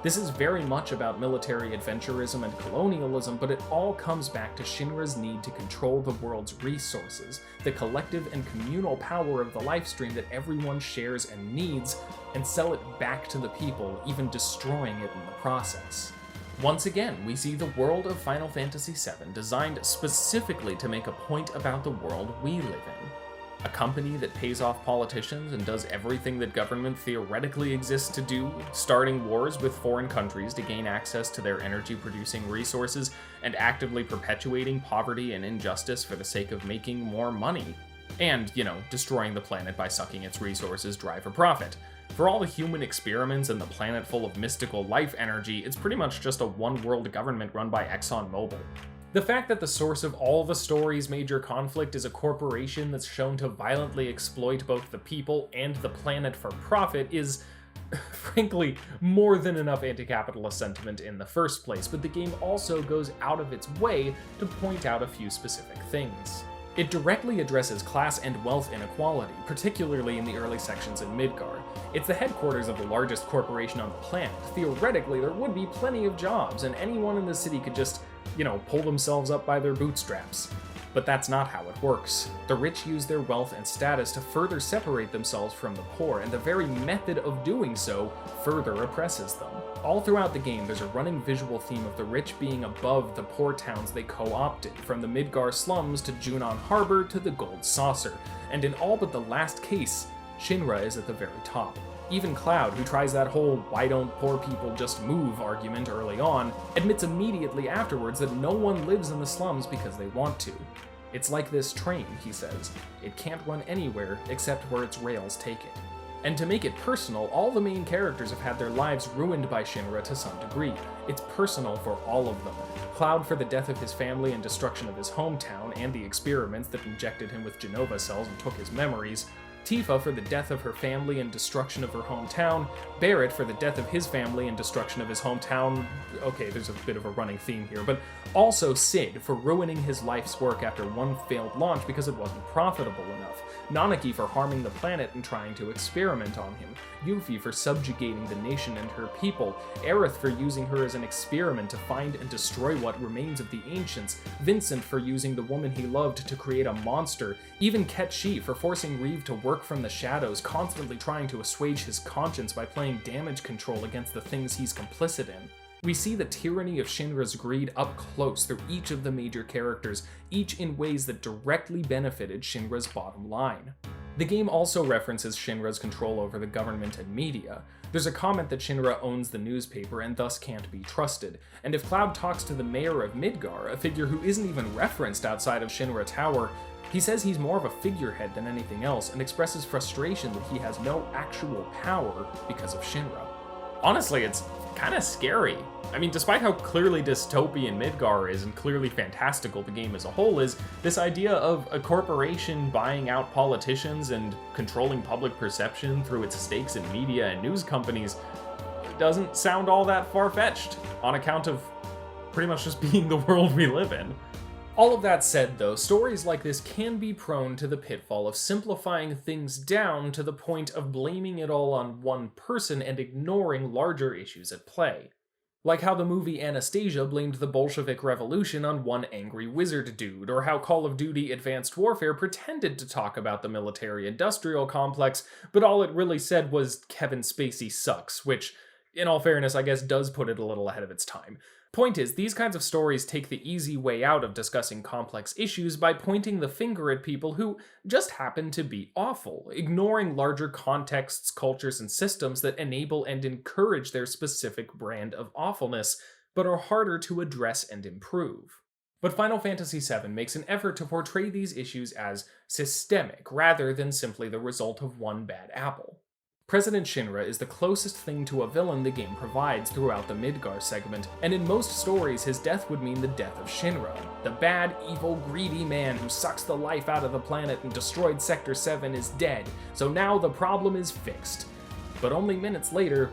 This is very much about military adventurism and colonialism, but it all comes back to Shinra's need to control the world's resources, the collective and communal power of the lifestream that everyone shares and needs, and sell it back to the people, even destroying it in the process. Once again, we see the world of Final Fantasy VII designed specifically to make a point about the world we live in. A company that pays off politicians and does everything that government theoretically exists to do, starting wars with foreign countries to gain access to their energy-producing resources, and actively perpetuating poverty and injustice for the sake of making more money. And, destroying the planet by sucking its resources dry for profit. For all the human experiments and the planet full of mystical life energy, it's pretty much just a one-world government run by ExxonMobil. The fact that the source of all the story's major conflict is a corporation that's shown to violently exploit both the people and the planet for profit is, frankly, more than enough anti-capitalist sentiment in the first place, but the game also goes out of its way to point out a few specific things. It directly addresses class and wealth inequality, particularly in the early sections in Midgar. It's the headquarters of the largest corporation on the planet. Theoretically, there would be plenty of jobs, and anyone in the city could just, pull themselves up by their bootstraps. But that's not how it works. The rich use their wealth and status to further separate themselves from the poor, and the very method of doing so further oppresses them. All throughout the game, there's a running visual theme of the rich being above the poor towns they co-opted, from the Midgar slums to Junon Harbor to the Gold Saucer, and in all but the last case, Shinra is at the very top. Even Cloud, who tries that whole "why don't poor people just move" argument early on, admits immediately afterwards that no one lives in the slums because they want to. It's like this train, he says. It can't run anywhere except where its rails take it. And to make it personal, all the main characters have had their lives ruined by Shinra to some degree. It's personal for all of them. Cloud for the death of his family and destruction of his hometown, and the experiments that injected him with Genova cells and took his memories. Tifa for the death of her family and destruction of her hometown, Barrett for the death of his family and destruction of his hometown. Okay, there's a bit of a running theme here, but also Sid for ruining his life's work after one failed launch because it wasn't profitable enough, Nanaki for harming the planet and trying to experiment on him, Yuffie for subjugating the nation and her people, Aerith for using her as an experiment to find and destroy what remains of the ancients, Vincent for using the woman he loved to create a monster, even Ketchi for forcing Reeve to work from the shadows, constantly trying to assuage his conscience by playing damage control against the things he's complicit in. We see the tyranny of Shinra's greed up close through each of the major characters, each in ways that directly benefited Shinra's bottom line. The game also references Shinra's control over the government and media. There's a comment that Shinra owns the newspaper and thus can't be trusted, and if Cloud talks to the mayor of Midgar, a figure who isn't even referenced outside of Shinra Tower, he says he's more of a figurehead than anything else and expresses frustration that he has no actual power because of Shinra. Honestly, it's kind of scary. I mean, despite how clearly dystopian Midgar is and clearly fantastical the game as a whole is, this idea of a corporation buying out politicians and controlling public perception through its stakes in media and news companies doesn't sound all that far-fetched on account of pretty much just being the world we live in. All of that said, though, stories like this can be prone to the pitfall of simplifying things down to the point of blaming it all on one person and ignoring larger issues at play. Like how the movie Anastasia blamed the Bolshevik Revolution on one angry wizard dude, or how Call of Duty Advanced Warfare pretended to talk about the military-industrial complex, but all it really said was Kevin Spacey sucks, which, in all fairness, I guess does put it a little ahead of its time. Point is, these kinds of stories take the easy way out of discussing complex issues by pointing the finger at people who just happen to be awful, ignoring larger contexts, cultures, and systems that enable and encourage their specific brand of awfulness, but are harder to address and improve. But Final Fantasy VII makes an effort to portray these issues as systemic, rather than simply the result of one bad apple. President Shinra is the closest thing to a villain the game provides throughout the Midgar segment, and in most stories his death would mean the death of Shinra. The bad, evil, greedy man who sucks the life out of the planet and destroyed Sector 7 is dead, so now the problem is fixed. But only minutes later,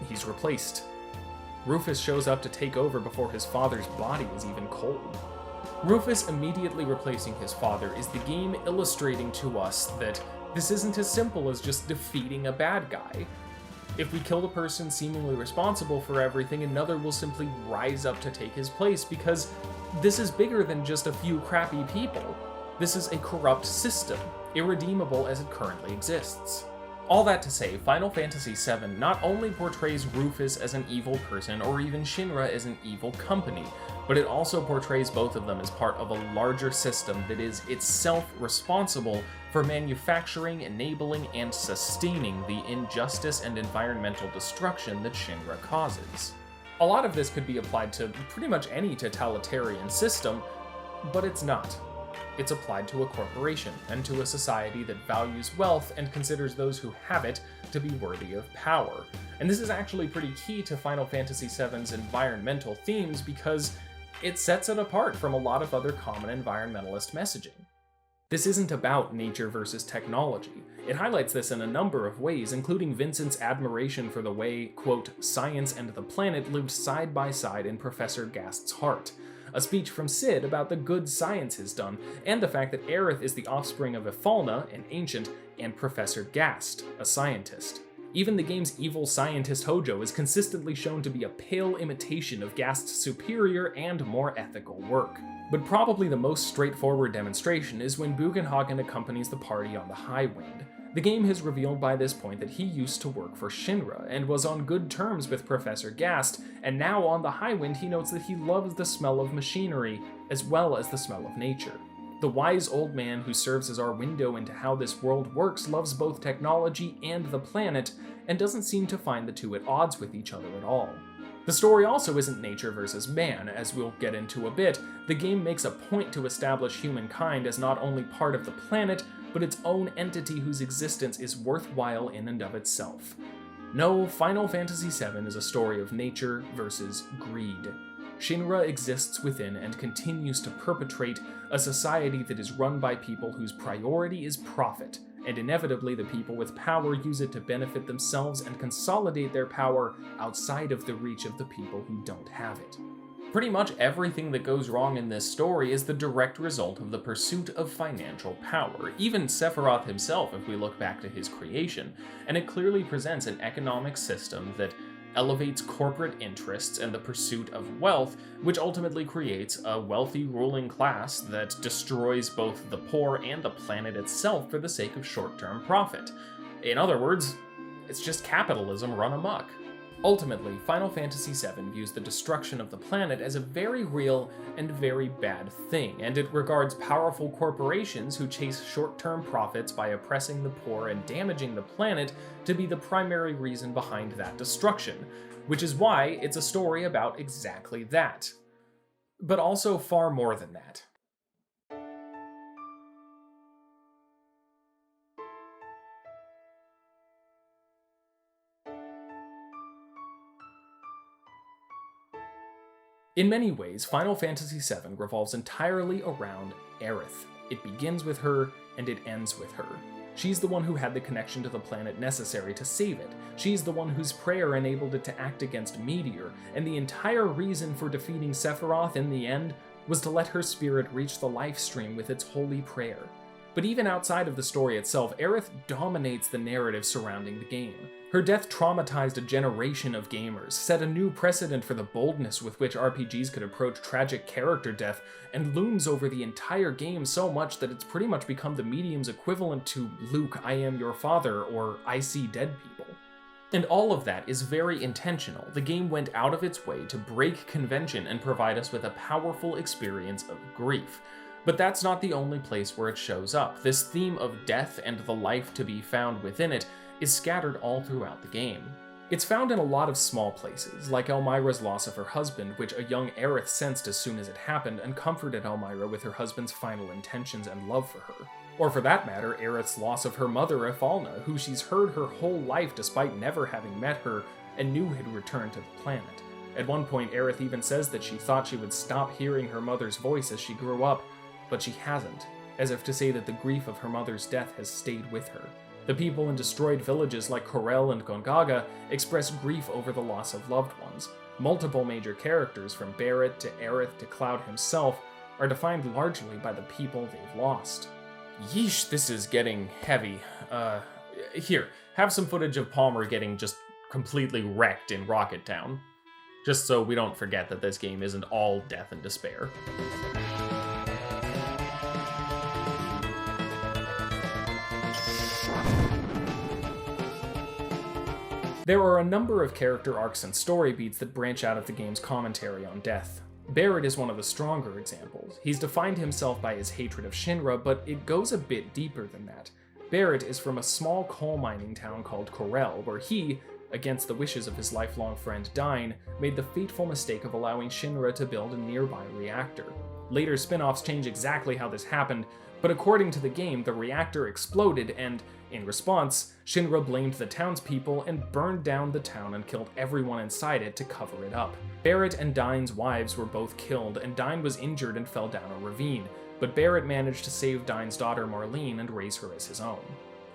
he's replaced. Rufus shows up to take over before his father's body is even cold. Rufus immediately replacing his father is the game illustrating to us that this isn't as simple as just defeating a bad guy. If we kill the person seemingly responsible for everything, another will simply rise up to take his place, because this is bigger than just a few crappy people. This is a corrupt system, irredeemable as it currently exists. All that to say, Final Fantasy VII not only portrays Rufus as an evil person or even Shinra as an evil company, but it also portrays both of them as part of a larger system that is itself responsible for manufacturing, enabling, and sustaining the injustice and environmental destruction that Shinra causes. A lot of this could be applied to pretty much any totalitarian system, but it's not. It's applied to a corporation and to a society that values wealth and considers those who have it to be worthy of power. And this is actually pretty key to Final Fantasy VII's environmental themes because it sets it apart from a lot of other common environmentalist messaging. This isn't about nature versus technology. It highlights this in a number of ways, including Vincent's admiration for the way, quote, science and the planet lived side by side in Professor Gast's heart, a speech from Cid about the good science has done, and the fact that Aerith is the offspring of Ifalna, an ancient, and Professor Gast, a scientist. Even the game's evil scientist Hojo is consistently shown to be a pale imitation of Gast's superior and more ethical work. But probably the most straightforward demonstration is when Bugenhagen accompanies the party on the High Wind. The game has revealed by this point that he used to work for Shinra and was on good terms with Professor Gast, and now on the High Wind he notes that he loves the smell of machinery as well as the smell of nature. The wise old man who serves as our window into how this world works loves both technology and the planet, and doesn't seem to find the two at odds with each other at all. The story also isn't nature versus man, as we'll get into a bit. The game makes a point to establish humankind as not only part of the planet, but its own entity whose existence is worthwhile in and of itself. No, Final Fantasy VII is a story of nature versus greed. Shinra exists within and continues to perpetrate a society that is run by people whose priority is profit, and inevitably the people with power use it to benefit themselves and consolidate their power outside of the reach of the people who don't have it. Pretty much everything that goes wrong in this story is the direct result of the pursuit of financial power, even Sephiroth himself if we look back to his creation, and it clearly presents an economic system that elevates corporate interests and the pursuit of wealth, which ultimately creates a wealthy ruling class that destroys both the poor and the planet itself for the sake of short-term profit. In other words, it's just capitalism run amok. Ultimately, Final Fantasy VII views the destruction of the planet as a very real and very bad thing, and it regards powerful corporations who chase short-term profits by oppressing the poor and damaging the planet to be the primary reason behind that destruction, which is why it's a story about exactly that. But also far more than that. In many ways, Final Fantasy VII revolves entirely around Aerith. It begins with her, and it ends with her. She's the one who had the connection to the planet necessary to save it. She's the one whose prayer enabled it to act against Meteor, and the entire reason for defeating Sephiroth in the end was to let her spirit reach the life stream with its holy prayer. But even outside of the story itself, Aerith dominates the narrative surrounding the game. Her death traumatized a generation of gamers, set a new precedent for the boldness with which RPGs could approach tragic character death, and looms over the entire game so much that it's pretty much become the medium's equivalent to Luke, I am your father, or I see dead people. And all of that is very intentional. The game went out of its way to break convention and provide us with a powerful experience of grief. But that's not the only place where it shows up. This theme of death and the life to be found within it is scattered all throughout the game. It's found in a lot of small places, like Elmira's loss of her husband, which a young Aerith sensed as soon as it happened and comforted Elmira with her husband's final intentions and love for her. Or for that matter, Aerith's loss of her mother, Ifalna, who she's heard her whole life despite never having met her and knew had returned to the planet. At one point, Aerith even says that she thought she would stop hearing her mother's voice as she grew up, but she hasn't, as if to say that the grief of her mother's death has stayed with her. The people in destroyed villages like Corel and Gongaga express grief over the loss of loved ones. Multiple major characters, from Barret to Aerith to Cloud himself, are defined largely by the people they've lost. Yeesh, this is getting heavy. Here, have some footage of Palmer getting just completely wrecked in Rocket Town. Just so we don't forget that this game isn't all death and despair. There are a number of character arcs and story beats that branch out of the game's commentary on death. Barret is one of the stronger examples. He's defined himself by his hatred of Shinra, but it goes a bit deeper than that. Barret is from a small coal mining town called Corel, where he, against the wishes of his lifelong friend Dyin, made the fateful mistake of allowing Shinra to build a nearby reactor. Later spin-offs change exactly how this happened, but according to the game, the reactor exploded and, in response, Shinra blamed the townspeople and burned down the town and killed everyone inside it to cover it up. Barret and Dyn's wives were both killed, and Dyn was injured and fell down a ravine, but Barret managed to save Dyn's daughter Marlene and raise her as his own.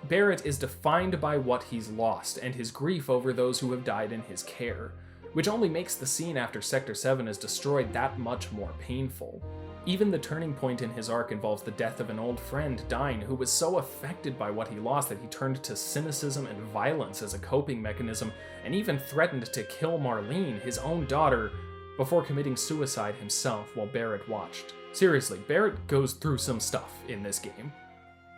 Barret is defined by what he's lost and his grief over those who have died in his care, which only makes the scene after Sector 7 is destroyed that much more painful. Even the turning point in his arc involves the death of an old friend, Dyn, who was so affected by what he lost that he turned to cynicism and violence as a coping mechanism, and even threatened to kill Marlene, his own daughter, before committing suicide himself while Barret watched. Seriously, Barret goes through some stuff in this game.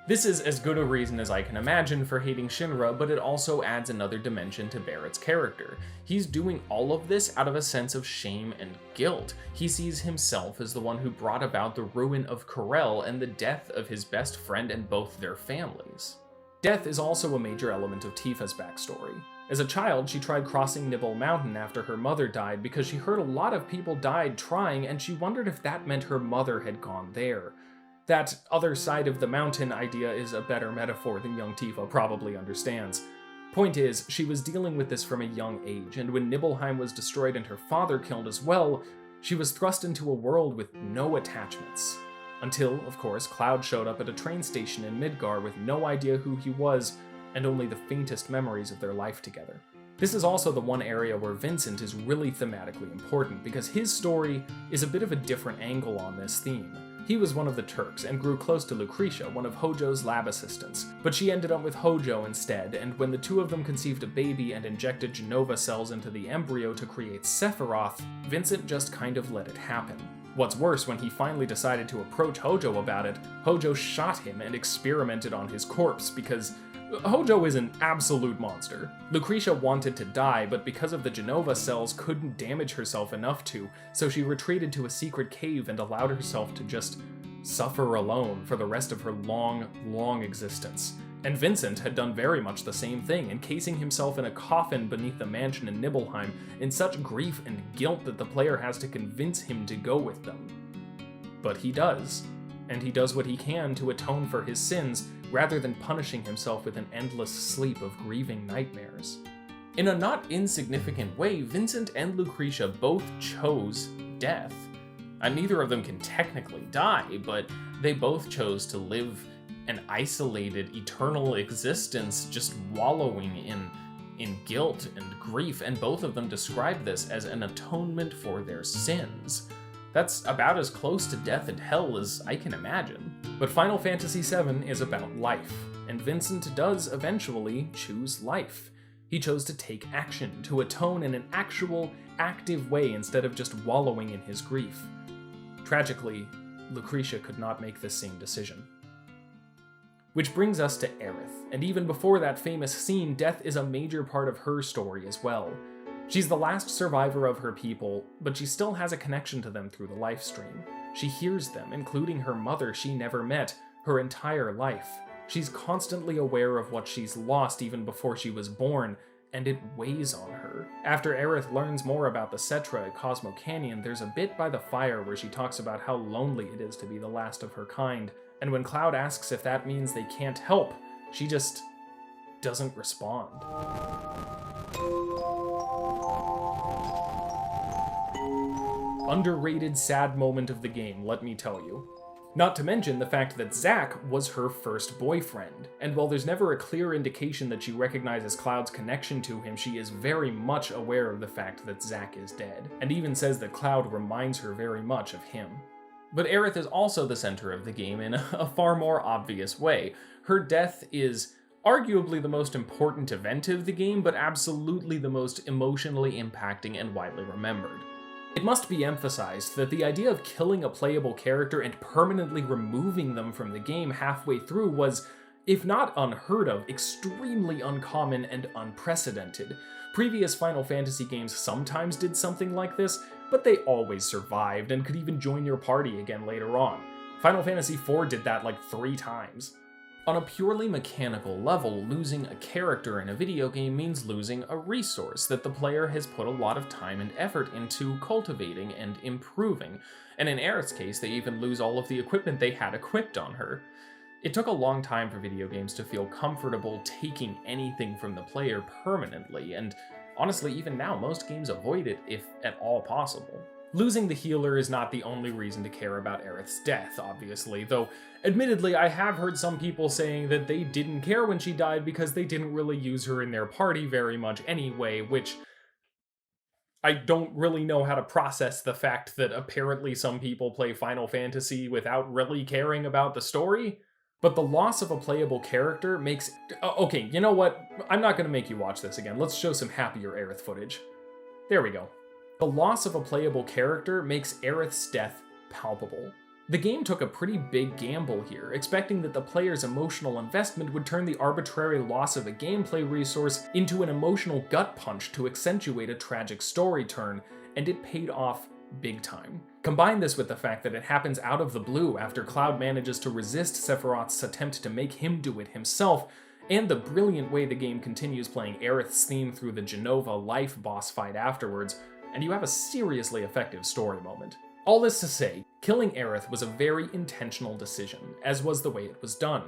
This is as good a reason as I can imagine for hating Shinra, but it also adds another dimension to Barret's character. He's doing all of this out of a sense of shame and guilt. He sees himself as the one who brought about the ruin of Corel and the death of his best friend and both their families. Death is also a major element of Tifa's backstory. As a child, she tried crossing Nibble Mountain after her mother died because she heard a lot of people died trying, and she wondered if that meant her mother had gone there. That other side of the mountain idea is a better metaphor than young Tifa probably understands. Point is, she was dealing with this from a young age, and when Nibelheim was destroyed and her father killed as well, she was thrust into a world with no attachments. Until, of course, Cloud showed up at a train station in Midgar with no idea who he was, and only the faintest memories of their life together. This is also the one area where Vincent is really thematically important, because his story is a bit of a different angle on this theme. He was one of the Turks and grew close to Lucretia, one of Hojo's lab assistants, but she ended up with Hojo instead, and when the two of them conceived a baby and injected Genova cells into the embryo to create Sephiroth, Vincent just kind of let it happen. What's worse, when he finally decided to approach Hojo about it, Hojo shot him and experimented on his corpse because Hojo is an absolute monster. Lucretia wanted to die, but because of the Genova cells couldn't damage herself enough to, so she retreated to a secret cave and allowed herself to just suffer alone for the rest of her long existence. And Vincent had done very much the same thing, encasing himself in a coffin beneath the mansion in Nibelheim in such grief and guilt that the player has to convince him to go with them. But he does, and he does what he can to atone for his sins, rather than punishing himself with an endless sleep of grieving nightmares. In a not insignificant way, Vincent and Lucretia both chose death. And neither of them can technically die, but they both chose to live an isolated, eternal existence, just wallowing in guilt and grief, and both of them describe this as an atonement for their sins. That's about as close to death and hell as I can imagine. But Final Fantasy VII is about life, and Vincent does eventually choose life. He chose to take action, to atone in an actual, active way instead of just wallowing in his grief. Tragically, Lucretia could not make this same decision. Which brings us to Aerith, and even before that famous scene, death is a major part of her story as well. She's the last survivor of her people, but she still has a connection to them through the life stream. She hears them, including her mother she never met, her entire life. She's constantly aware of what she's lost even before she was born, and it weighs on her. After Aerith learns more about the Cetra at Cosmo Canyon, there's a bit by the fire where she talks about how lonely it is to be the last of her kind, and when Cloud asks if that means they can't help, she just doesn't respond. Underrated sad moment of the game, let me tell you. Not to mention the fact that Zack was her first boyfriend, and while there's never a clear indication that she recognizes Cloud's connection to him, she is very much aware of the fact that Zack is dead, and even says that Cloud reminds her very much of him. But Aerith is also the center of the game in a far more obvious way. Her death is arguably the most important event of the game, but absolutely the most emotionally impacting and widely remembered. It must be emphasized that the idea of killing a playable character and permanently removing them from the game halfway through was, if not unheard of, extremely uncommon and unprecedented. Previous Final Fantasy games sometimes did something like this, but they always survived and could even join your party again later on. Final Fantasy IV did that like 3 times. On a purely mechanical level, losing a character in a video game means losing a resource that the player has put a lot of time and effort into cultivating and improving, and in Aerith's case, they even lose all of the equipment they had equipped on her. It took a long time for video games to feel comfortable taking anything from the player permanently, and honestly, even now, most games avoid it if at all possible. Losing the healer is not the only reason to care about Aerith's death, obviously, though admittedly I have heard some people saying that they didn't care when she died because they didn't really use her in their party very much anyway, which I don't really know how to process the fact that apparently some people play Final Fantasy without really caring about the story. But the loss of a playable character makes... Okay, you know what? I'm not gonna make you watch this again. Let's show some happier Aerith footage. There we go. The loss of a playable character makes Aerith's death palpable. The game took a pretty big gamble here, expecting that the player's emotional investment would turn the arbitrary loss of a gameplay resource into an emotional gut punch to accentuate a tragic story turn, and it paid off big time. Combine this with the fact that it happens out of the blue after Cloud manages to resist Sephiroth's attempt to make him do it himself, and the brilliant way the game continues playing Aerith's theme through the Genova life boss fight afterwards, and you have a seriously effective story moment. All this to say, killing Aerith was a very intentional decision, as was the way it was done.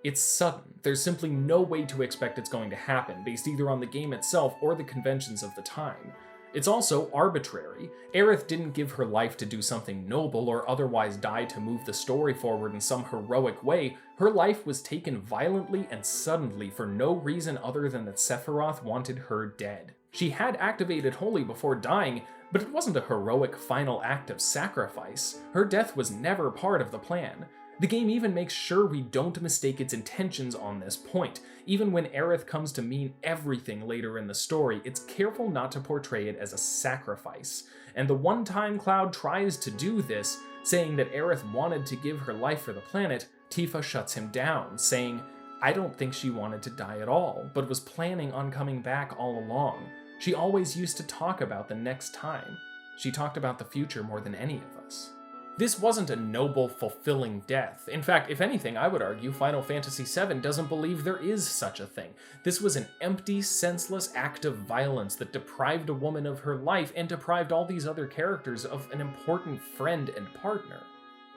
It's sudden. There's simply no way to expect it's going to happen, based either on the game itself or the conventions of the time. It's also arbitrary. Aerith didn't give her life to do something noble or otherwise die to move the story forward in some heroic way. Her life was taken violently and suddenly for no reason other than that Sephiroth wanted her dead. She had activated Holy before dying, but it wasn't a heroic final act of sacrifice. Her death was never part of the plan. The game even makes sure we don't mistake its intentions on this point. Even when Aerith comes to mean everything later in the story, it's careful not to portray it as a sacrifice. And the one time Cloud tries to do this, saying that Aerith wanted to give her life for the planet, Tifa shuts him down, saying, "I don't think she wanted to die at all, but was planning on coming back all along. She always used to talk about the next time. She talked about the future more than any of us." This wasn't a noble, fulfilling death. In fact, if anything, I would argue Final Fantasy VII doesn't believe there is such a thing. This was an empty, senseless act of violence that deprived a woman of her life and deprived all these other characters of an important friend and partner.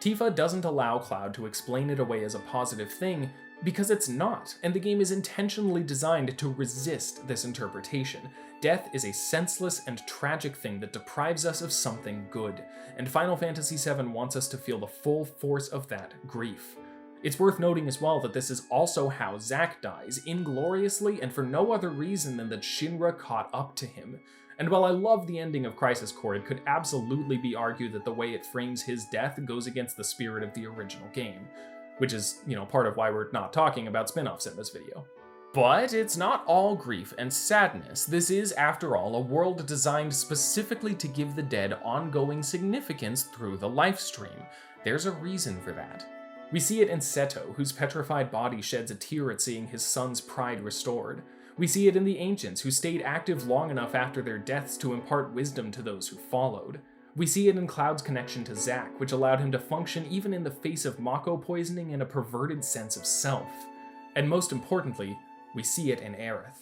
Tifa doesn't allow Cloud to explain it away as a positive thing, because it's not, and the game is intentionally designed to resist this interpretation. Death is a senseless and tragic thing that deprives us of something good, and Final Fantasy VII wants us to feel the full force of that grief. It's worth noting as well that this is also how Zack dies, ingloriously and for no other reason than that Shinra caught up to him. And while I love the ending of Crisis Core, it could absolutely be argued that the way it frames his death goes against the spirit of the original game. Which is, part of why we're not talking about spin-offs in this video. But it's not all grief and sadness. This is, after all, a world designed specifically to give the dead ongoing significance through the life stream. There's a reason for that. We see it in Seto, whose petrified body sheds a tear at seeing his son's pride restored. We see it in the Ancients, who stayed active long enough after their deaths to impart wisdom to those who followed. We see it in Cloud's connection to Zack, which allowed him to function even in the face of Mako poisoning and a perverted sense of self. And most importantly, we see it in Aerith.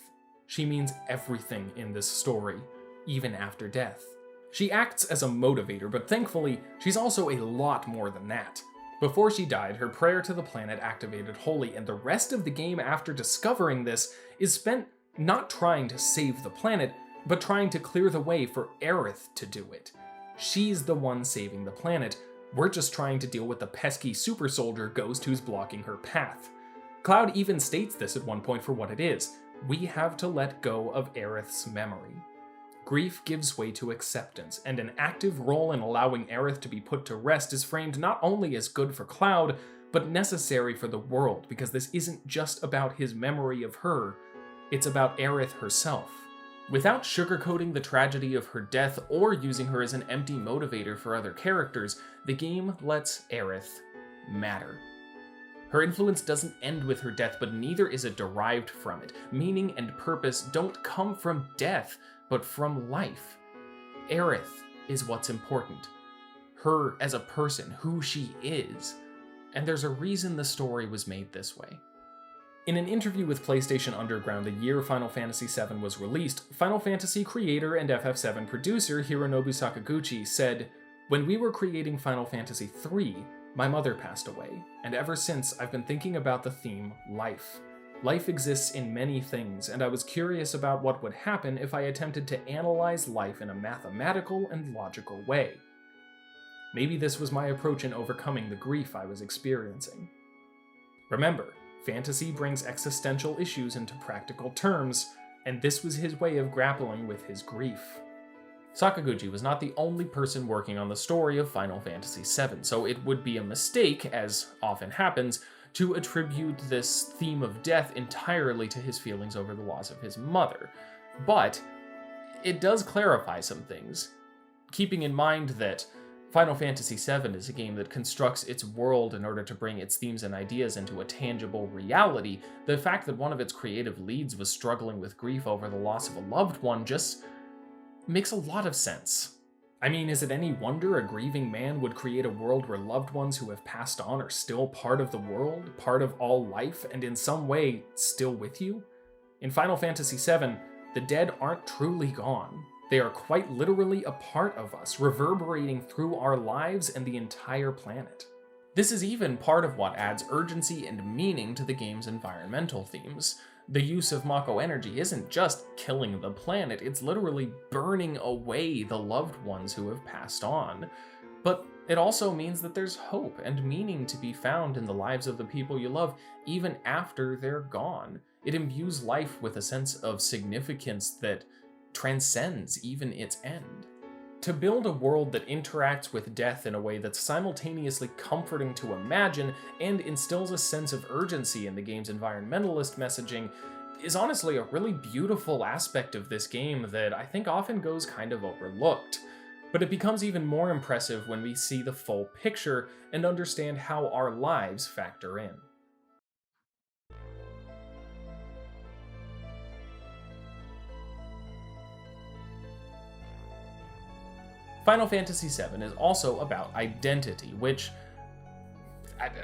She means everything in this story, even after death. She acts as a motivator, but thankfully, she's also a lot more than that. Before she died, her prayer to the planet activated Holy, and the rest of the game after discovering this is spent not trying to save the planet, but trying to clear the way for Aerith to do it. She's the one saving the planet. We're just trying to deal with the pesky super soldier ghost who's blocking her path. Cloud even states this at one point for what it is. We have to let go of Aerith's memory. Grief gives way to acceptance, and an active role in allowing Aerith to be put to rest is framed not only as good for Cloud, but necessary for the world, because this isn't just about his memory of her, it's about Aerith herself. Without sugarcoating the tragedy of her death or using her as an empty motivator for other characters, the game lets Aerith matter. Her influence doesn't end with her death, but neither is it derived from it. Meaning and purpose don't come from death, but from life. Aerith is what's important. Her as a person, who she is. And there's a reason the story was made this way. In an interview with PlayStation Underground the year Final Fantasy VII was released, Final Fantasy creator and FF7 producer Hironobu Sakaguchi said, "When we were creating Final Fantasy III, my mother passed away, and ever since I've been thinking about the theme life. Life exists in many things, and I was curious about what would happen if I attempted to analyze life in a mathematical and logical way. Maybe this was my approach in overcoming the grief I was experiencing." Remember, fantasy brings existential issues into practical terms, and this was his way of grappling with his grief. Sakaguchi was not the only person working on the story of Final Fantasy VII, so it would be a mistake, as often happens, to attribute this theme of death entirely to his feelings over the loss of his mother. But it does clarify some things, keeping in mind that Final Fantasy VII is a game that constructs its world in order to bring its themes and ideas into a tangible reality. The fact that one of its creative leads was struggling with grief over the loss of a loved one just makes a lot of sense. I mean, is it any wonder a grieving man would create a world where loved ones who have passed on are still part of the world, part of all life, and in some way still with you? In Final Fantasy VII, the dead aren't truly gone. They are quite literally a part of us, reverberating through our lives and the entire planet. This is even part of what adds urgency and meaning to the game's environmental themes. The use of Mako energy isn't just killing the planet, it's literally burning away the loved ones who have passed on. But it also means that there's hope and meaning to be found in the lives of the people you love, even after they're gone. It imbues life with a sense of significance that transcends even its end. To build a world that interacts with death in a way that's simultaneously comforting to imagine and instills a sense of urgency in the game's environmentalist messaging is honestly a really beautiful aspect of this game that I think often goes kind of overlooked. But it becomes even more impressive when we see the full picture and understand how our lives factor in. Final Fantasy VII is also about identity, which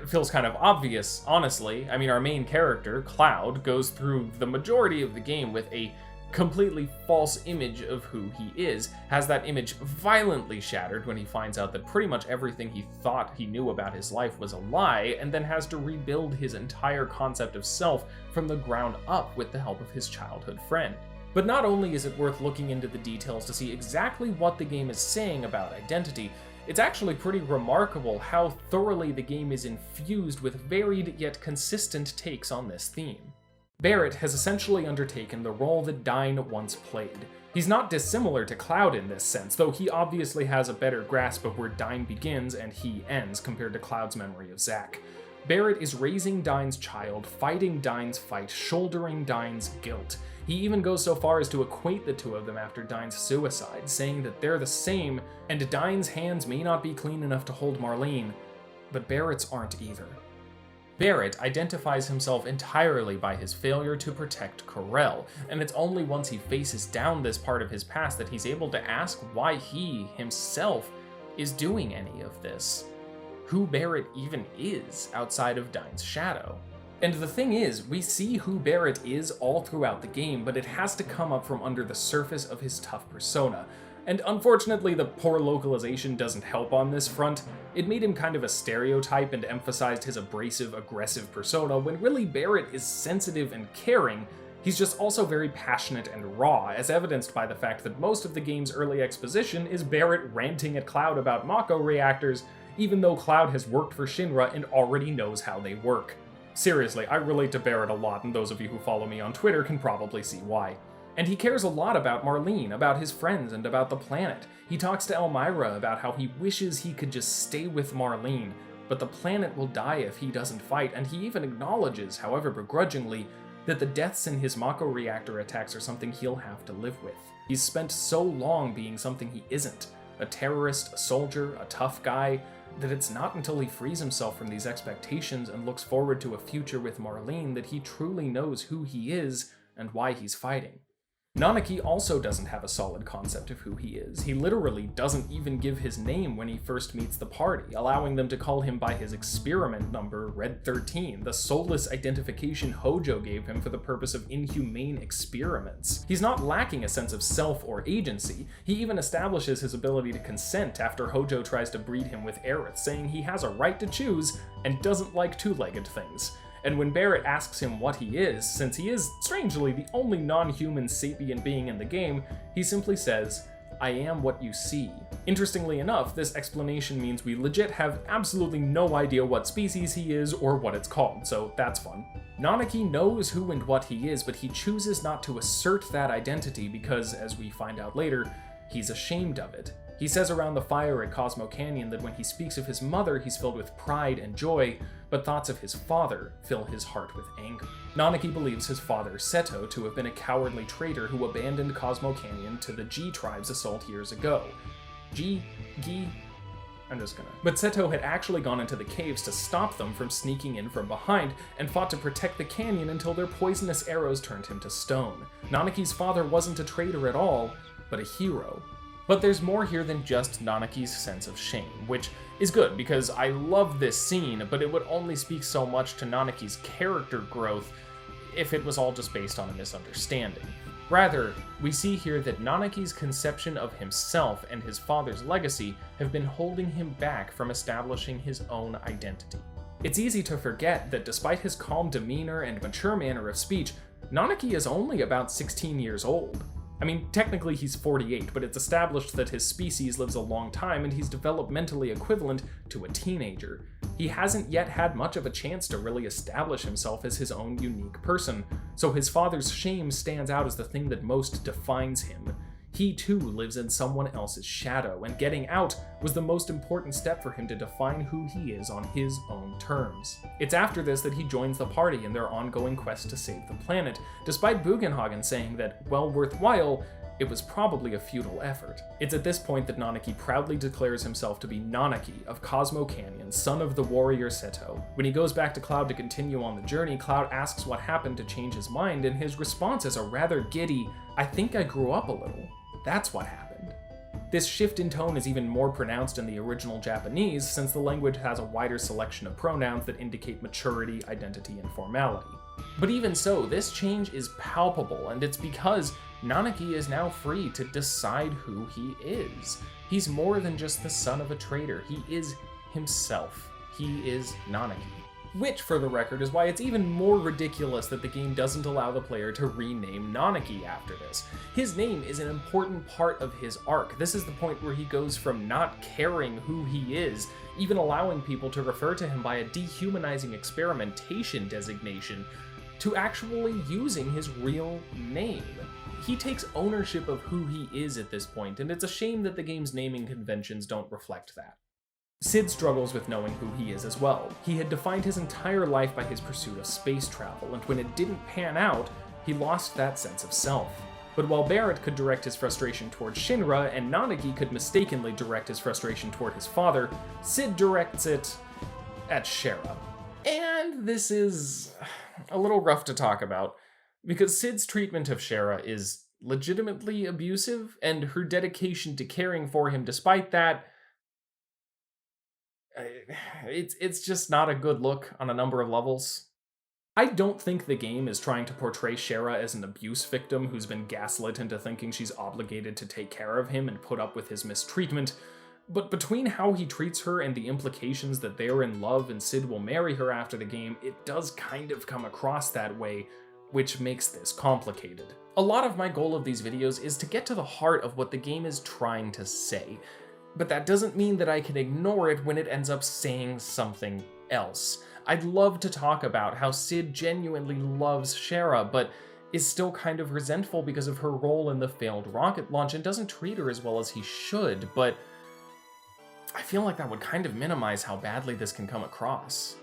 feels kind of obvious, honestly. I mean, our main character, Cloud, goes through the majority of the game with a completely false image of who he is, has that image violently shattered when he finds out that pretty much everything he thought he knew about his life was a lie, and then has to rebuild his entire concept of self from the ground up with the help of his childhood friend. But not only is it worth looking into the details to see exactly what the game is saying about identity, it's actually pretty remarkable how thoroughly the game is infused with varied yet consistent takes on this theme. Barrett has essentially undertaken the role that dyin once played. He's not dissimilar to Cloud in this sense, though he obviously has a better grasp of where dyin begins and he ends compared to Cloud's memory of Zack. Barrett is raising dyin's child, fighting dyin's fight, shouldering dyin's guilt. He even goes so far as to equate the two of them after dyin's suicide, saying that they're the same, and dyin's hands may not be clean enough to hold Marlene, but Barrett's aren't either. Barrett identifies himself entirely by his failure to protect Corel, and it's only once he faces down this part of his past that he's able to ask why he, himself, is doing any of this. Who Barrett even is outside of dyin's shadow. And the thing is, we see who Barrett is all throughout the game, but it has to come up from under the surface of his tough persona. And unfortunately, the poor localization doesn't help on this front. It made him kind of a stereotype and emphasized his abrasive, aggressive persona, when really Barrett is sensitive and caring. He's just also very passionate and raw, as evidenced by the fact that most of the game's early exposition is Barrett ranting at Cloud about Mako reactors, even though Cloud has worked for Shinra and already knows how they work. Seriously, I relate to Barrett a lot, and those of you who follow me on Twitter can probably see why. And he cares a lot about Marlene, about his friends, and about the planet. He talks to Elmira about how he wishes he could just stay with Marlene, but the planet will die if he doesn't fight, and he even acknowledges, however begrudgingly, that the deaths in his Mako reactor attacks are something he'll have to live with. He's spent so long being something he isn't, a terrorist, a soldier, a tough guy, that it's not until he frees himself from these expectations and looks forward to a future with Marlene that he truly knows who he is and why he's fighting. Nanaki also doesn't have a solid concept of who he is. He literally doesn't even give his name when he first meets the party, allowing them to call him by his experiment number, Red 13, the soulless identification Hojo gave him for the purpose of inhumane experiments. He's not lacking a sense of self or agency. He even establishes his ability to consent after Hojo tries to breed him with Aerith, saying he has a right to choose and doesn't like two-legged things. And when Barrett asks him what he is, since he is, strangely, the only non-human sapient being in the game, he simply says, "I am what you see." Interestingly enough, this explanation means we legit have absolutely no idea what species he is or what it's called, so that's fun. Nanaki knows who and what he is, but he chooses not to assert that identity because, as we find out later, he's ashamed of it. He says around the fire at Cosmo Canyon that when he speaks of his mother, he's filled with pride and joy, but thoughts of his father fill his heart with anger. Nanaki believes his father, Seto, to have been a cowardly traitor who abandoned Cosmo Canyon to the G tribe's assault years ago. But Seto had actually gone into the caves to stop them from sneaking in from behind and fought to protect the canyon until their poisonous arrows turned him to stone. Nanaki's father wasn't a traitor at all, but a hero. But there's more here than just Nanaki's sense of shame, which is good because I love this scene, but it would only speak so much to Nanaki's character growth if it was all just based on a misunderstanding. Rather, we see here that Nanaki's conception of himself and his father's legacy have been holding him back from establishing his own identity. It's easy to forget that despite his calm demeanor and mature manner of speech, Nanaki is only about 16 years old. I mean, technically he's 48, but it's established that his species lives a long time and he's developmentally equivalent to a teenager. He hasn't yet had much of a chance to really establish himself as his own unique person, so his father's shame stands out as the thing that most defines him. He too lives in someone else's shadow, and getting out was the most important step for him to define who he is on his own terms. It's after this that he joins the party in their ongoing quest to save the planet, despite Bugenhagen saying that, while worthwhile, it was probably a futile effort. It's at this point that Nanaki proudly declares himself to be Nanaki of Cosmo Canyon, son of the warrior Seto. When he goes back to Cloud to continue on the journey, Cloud asks what happened to change his mind, and his response is a rather giddy, "I think I grew up a little. That's what happened." This shift in tone is even more pronounced in the original Japanese, since the language has a wider selection of pronouns that indicate maturity, identity, and formality. But even so, this change is palpable, and it's because Nanaki is now free to decide who he is. He's more than just the son of a traitor. He is himself. He is Nanaki. Which, for the record, is why it's even more ridiculous that the game doesn't allow the player to rename Nanaki after this. His name is an important part of his arc. This is the point where he goes from not caring who he is, even allowing people to refer to him by a dehumanizing experimentation designation, to actually using his real name. He takes ownership of who he is at this point, and it's a shame that the game's naming conventions don't reflect that. Sid struggles with knowing who he is as well. He had defined his entire life by his pursuit of space travel, and when it didn't pan out, he lost that sense of self. But while Barrett could direct his frustration toward Shinra, and Nanaki could mistakenly direct his frustration toward his father, Sid directs it at Shara. And this is a little rough to talk about, because Sid's treatment of Shara is legitimately abusive, and her dedication to caring for him despite that, it's just not a good look on a number of levels. I don't think the game is trying to portray Shara as an abuse victim who's been gaslit into thinking she's obligated to take care of him and put up with his mistreatment, but between how he treats her and the implications that they're in love and Sid will marry her after the game, it does kind of come across that way, which makes this complicated. A lot of my goal of these videos is to get to the heart of what the game is trying to say, but that doesn't mean that I can ignore it when it ends up saying something else. I'd love to talk about how Sid genuinely loves Shara, but is still kind of resentful because of her role in the failed rocket launch and doesn't treat her as well as he should, but I feel like that would kind of minimize how badly this can come across.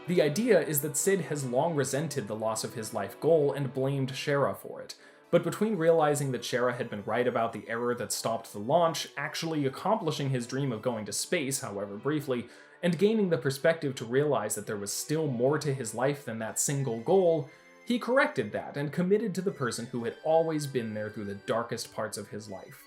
The idea is that Sid has long resented the loss of his life goal and blamed Shara for it, but between realizing that Shara had been right about the error that stopped the launch, actually accomplishing his dream of going to space, however briefly, and gaining the perspective to realize that there was still more to his life than that single goal, he corrected that and committed to the person who had always been there through the darkest parts of his life.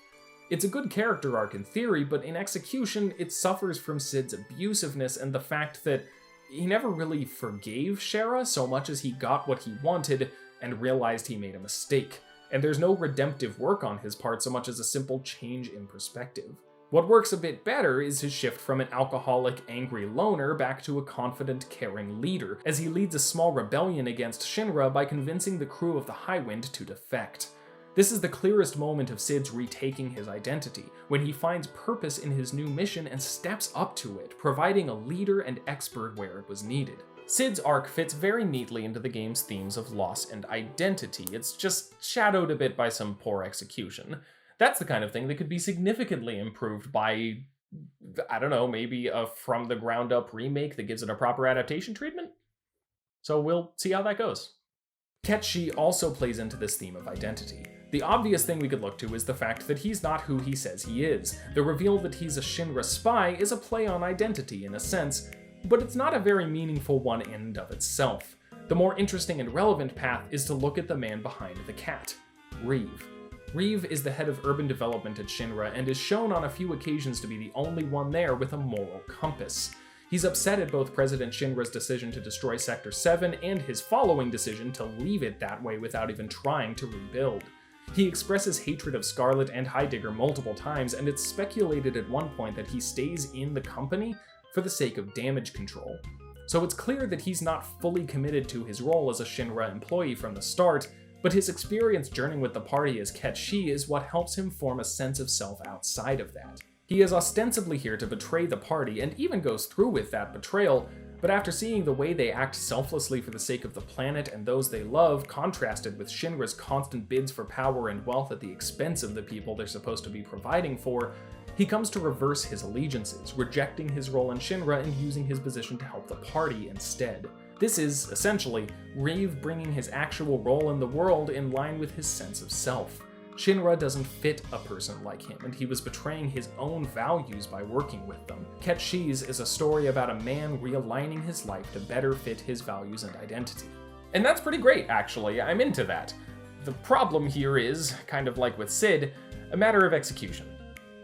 It's a good character arc in theory, but in execution, it suffers from Sid's abusiveness and the fact that he never really forgave Shara so much as he got what he wanted and realized he made a mistake, and there's no redemptive work on his part so much as a simple change in perspective. What works a bit better is his shift from an alcoholic, angry loner back to a confident, caring leader, as he leads a small rebellion against Shinra by convincing the crew of the Highwind to defect. This is the clearest moment of Sid's retaking his identity, when he finds purpose in his new mission and steps up to it, providing a leader and expert where it was needed. Sid's arc fits very neatly into the game's themes of loss and identity. It's just shadowed a bit by some poor execution. That's the kind of thing that could be significantly improved by, I don't know, maybe a from-the-ground-up remake that gives it a proper adaptation treatment? So we'll see how that goes. Ketchi also plays into this theme of identity. The obvious thing we could look to is the fact that he's not who he says he is. The reveal that he's a Shinra spy is a play on identity in a sense, but it's not a very meaningful one in and of itself. The more interesting and relevant path is to look at the man behind the cat, Reeve. Reeve is the head of urban development at Shinra and is shown on a few occasions to be the only one there with a moral compass. He's upset at both President Shinra's decision to destroy Sector 7 and his following decision to leave it that way without even trying to rebuild. He expresses hatred of Scarlet and Heidegger multiple times, and it's speculated at one point that he stays in the company for the sake of damage control. So it's clear that he's not fully committed to his role as a Shinra employee from the start, but his experience journeying with the party as Ketchi is what helps him form a sense of self outside of that. He is ostensibly here to betray the party, and even goes through with that betrayal, but after seeing the way they act selflessly for the sake of the planet and those they love, contrasted with Shinra's constant bids for power and wealth at the expense of the people they're supposed to be providing for, he comes to reverse his allegiances, rejecting his role in Shinra and using his position to help the party instead. This is, essentially, Reeve bringing his actual role in the world in line with his sense of self. Shinra doesn't fit a person like him, and he was betraying his own values by working with them. Ketchi's is a story about a man realigning his life to better fit his values and identity. And that's pretty great, actually. I'm into that. The problem here is, kind of like with Sid, a matter of execution.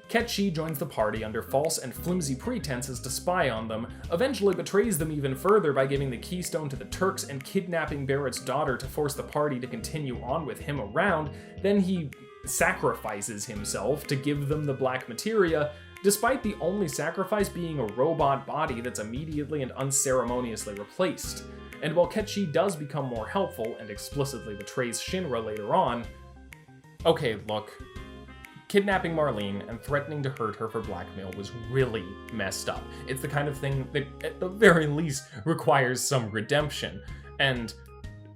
Ketchi joins the party under false and flimsy pretenses to spy on them, eventually betrays them even further by giving the keystone to the Turks and kidnapping Barrett's daughter to force the party to continue on with him around, then he sacrifices himself to give them the black materia, despite the only sacrifice being a robot body that's immediately and unceremoniously replaced. And while Ketchi does become more helpful and explicitly betrays Shinra later on, okay, look, kidnapping Marlene and threatening to hurt her for blackmail was really messed up. It's the kind of thing that, at the very least, requires some redemption. And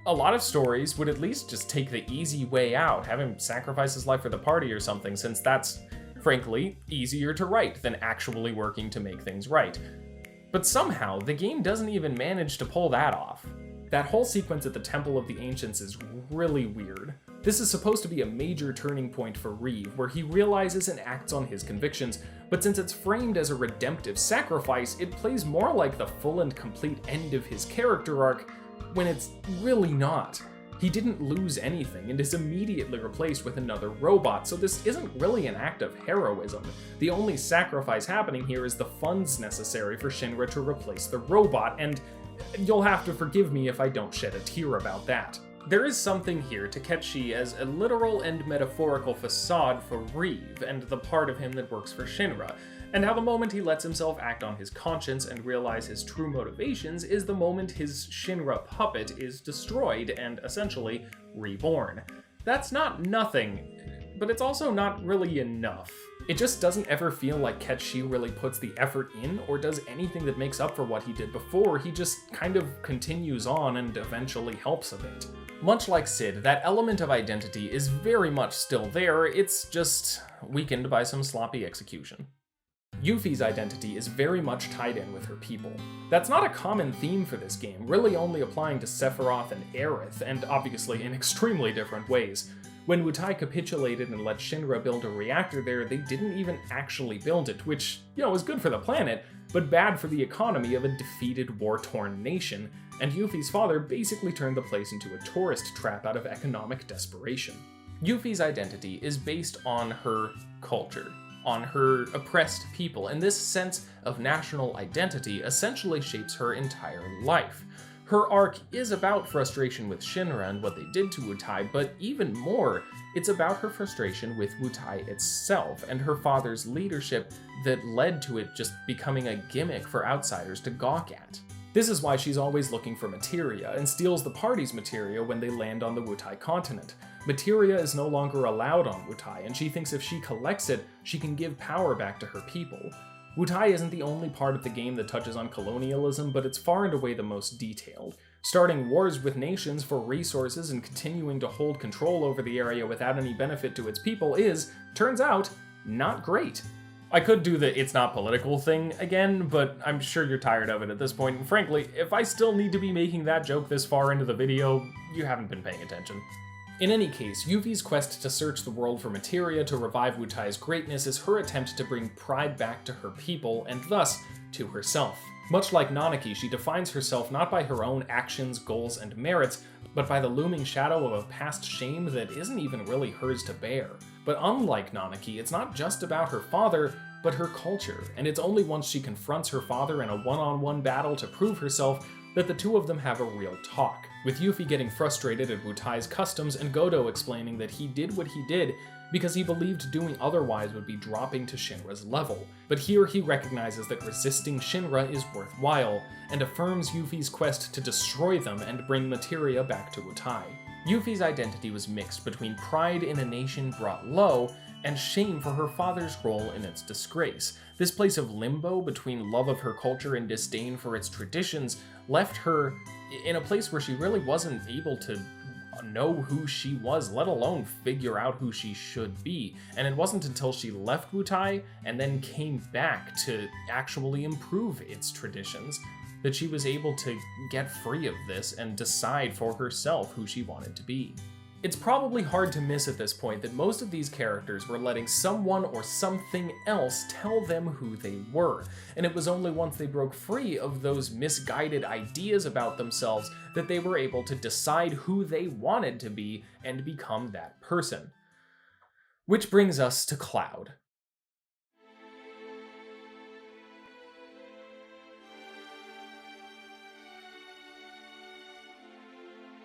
a lot of stories would at least just take the easy way out, have him sacrifice his life for the party or something, since that's, frankly, easier to write than actually working to make things right. But somehow, the game doesn't even manage to pull that off. That whole sequence at the Temple of the Ancients is really weird. This is supposed to be a major turning point for Reeve, where he realizes and acts on his convictions, but since it's framed as a redemptive sacrifice, it plays more like the full and complete end of his character arc, when it's really not. He didn't lose anything and is immediately replaced with another robot, so this isn't really an act of heroism. The only sacrifice happening here is the funds necessary for Shinra to replace the robot, and You'll have to forgive me if I don't shed a tear about that. There is something here to Ketchi as a literal and metaphorical facade for Reeve and the part of him that works for Shinra, and how the moment he lets himself act on his conscience and realize his true motivations is the moment his Shinra puppet is destroyed and essentially reborn. That's not nothing, but it's also not really enough. It just doesn't ever feel like Ketchi really puts the effort in or does anything that makes up for what he did before. He just kind of continues on and eventually helps a bit. Much like Sid, that element of identity is very much still there, it's just weakened by some sloppy execution. Yuffie's identity is very much tied in with her people. That's not a common theme for this game, really only applying to Sephiroth and Aerith, and obviously in extremely different ways. When Wutai capitulated and let Shinra build a reactor there, they didn't even actually build it, which, was good for the planet, but bad for the economy of a defeated, war-torn nation, and Yuffie's father basically turned the place into a tourist trap out of economic desperation. Yuffie's identity is based on her culture, on her oppressed people, and this sense of national identity essentially shapes her entire life. Her arc is about frustration with Shinra and what they did to Wutai, but even more, it's about her frustration with Wutai itself and her father's leadership that led to it just becoming a gimmick for outsiders to gawk at. This is why she's always looking for materia and steals the party's materia when they land on the Wutai continent. Materia is no longer allowed on Wutai, and she thinks if she collects it, she can give power back to her people. Wutai isn't the only part of the game that touches on colonialism, but it's far and away the most detailed. Starting wars with nations for resources and continuing to hold control over the area without any benefit to its people is, turns out, not great. I could do the it's not political thing again, but I'm sure you're tired of it at this point, and frankly, if I still need to be making that joke this far into the video, you haven't been paying attention. In any case, Yuffie's quest to search the world for materia to revive Wutai's greatness is her attempt to bring pride back to her people, and thus, to herself. Much like Nanaki, she defines herself not by her own actions, goals, and merits, but by the looming shadow of a past shame that isn't even really hers to bear. But unlike Nanaki, it's not just about her father, but her culture, and it's only once she confronts her father in a one-on-one battle to prove herself that the two of them have a real talk, with Yuffie getting frustrated at Wutai's customs and Godo explaining that he did what he did because he believed doing otherwise would be dropping to Shinra's level. But here he recognizes that resisting Shinra is worthwhile, and affirms Yuffie's quest to destroy them and bring materia back to Wutai. Yuffie's identity was mixed between pride in a nation brought low and shame for her father's role in its disgrace. This place of limbo between love of her culture and disdain for its traditions left her in a place where she really wasn't able to know who she was, let alone figure out who she should be. And it wasn't until she left Wutai and then came back to actually improve its traditions that she was able to get free of this and decide for herself who she wanted to be. It's probably hard to miss at this point that most of these characters were letting someone or something else tell them who they were, and it was only once they broke free of those misguided ideas about themselves that they were able to decide who they wanted to be and become that person. Which brings us to Cloud.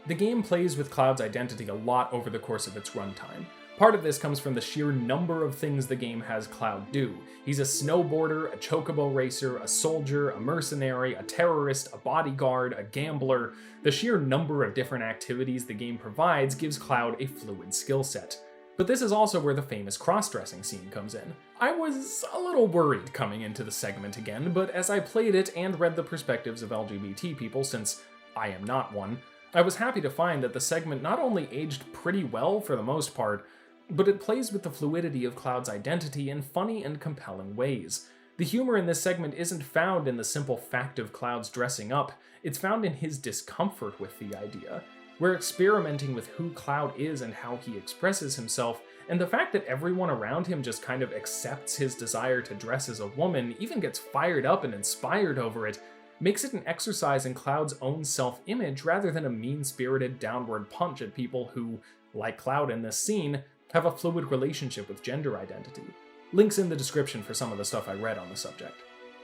The game plays with Cloud's identity a lot over the course of its runtime. Part of this comes from the sheer number of things the game has Cloud do. He's a snowboarder, a chocobo racer, a soldier, a mercenary, a terrorist, a bodyguard, a gambler. The sheer number of different activities the game provides gives Cloud a fluid skill set. But this is also where the famous cross-dressing scene comes in. I was a little worried coming into the segment again, but as I played it and read the perspectives of LGBT people, since I am not one, I was happy to find that the segment not only aged pretty well for the most part, but it plays with the fluidity of Cloud's identity in funny and compelling ways. The humor in this segment isn't found in the simple fact of Cloud's dressing up, it's found in his discomfort with the idea. We're experimenting with who Cloud is and how he expresses himself, and the fact that everyone around him just kind of accepts his desire to dress as a woman, even gets fired up and inspired over it, makes it an exercise in Cloud's own self-image rather than a mean-spirited downward punch at people who, like Cloud in this scene, have a fluid relationship with gender identity. Links in the description for some of the stuff I read on the subject.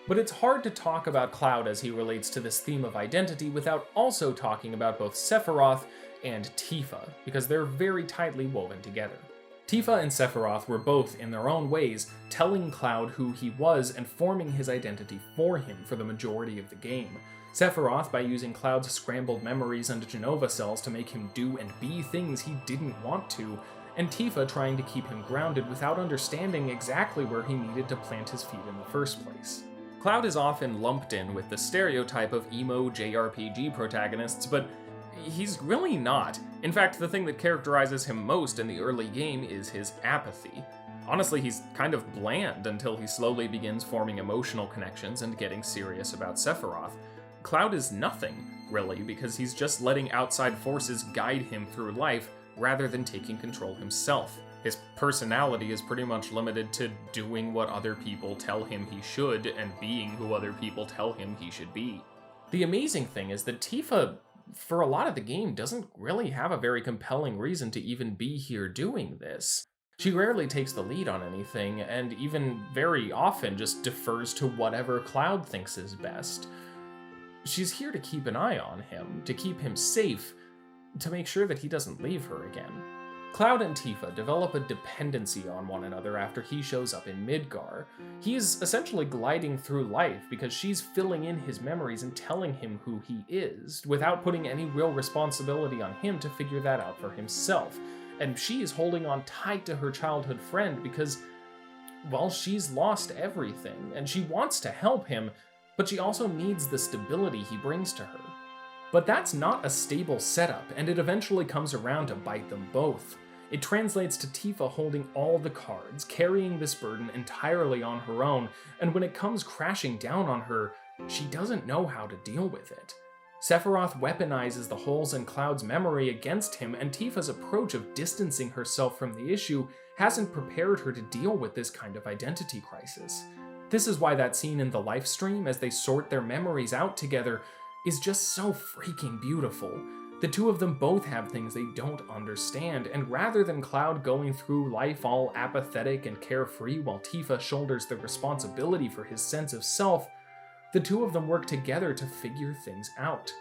But it's hard to talk about Cloud as he relates to this theme of identity without also talking about both Sephiroth and Tifa, because they're very tightly woven together. Tifa and Sephiroth were both, in their own ways, telling Cloud who he was and forming his identity for him for the majority of the game. Sephiroth by using Cloud's scrambled memories and Genova cells to make him do and be things he didn't want to, and Tifa trying to keep him grounded without understanding exactly where he needed to plant his feet in the first place. Cloud is often lumped in with the stereotype of emo JRPG protagonists, but he's really not. In fact, the thing that characterizes him most in the early game is his apathy. Honestly, he's kind of bland until he slowly begins forming emotional connections and getting serious about Sephiroth. Cloud is nothing, really, because he's just letting outside forces guide him through life rather than taking control himself. His personality is pretty much limited to doing what other people tell him he should and being who other people tell him he should be. The amazing thing is that Tifa, for a lot of the game, doesn't really have a very compelling reason to even be here doing this. She rarely takes the lead on anything, and even very often just defers to whatever Cloud thinks is best. She's here to keep an eye on him, to keep him safe, to make sure that he doesn't leave her again. Cloud and Tifa develop a dependency on one another after he shows up in Midgar. He is essentially gliding through life because she's filling in his memories and telling him who he is, without putting any real responsibility on him to figure that out for himself. And she is holding on tight to her childhood friend because, well, she's lost everything, and she wants to help him, but she also needs the stability he brings to her. But that's not a stable setup, and it eventually comes around to bite them both. It translates to Tifa holding all the cards, carrying this burden entirely on her own, and when it comes crashing down on her, she doesn't know how to deal with it. Sephiroth weaponizes the holes in Cloud's memory against him, and Tifa's approach of distancing herself from the issue hasn't prepared her to deal with this kind of identity crisis. This is why that scene in the live stream, as they sort their memories out together, is just so freaking beautiful. The two of them both have things they don't understand, and rather than Cloud going through life all apathetic and carefree while Tifa shoulders the responsibility for his sense of self, the two of them work together to figure things out.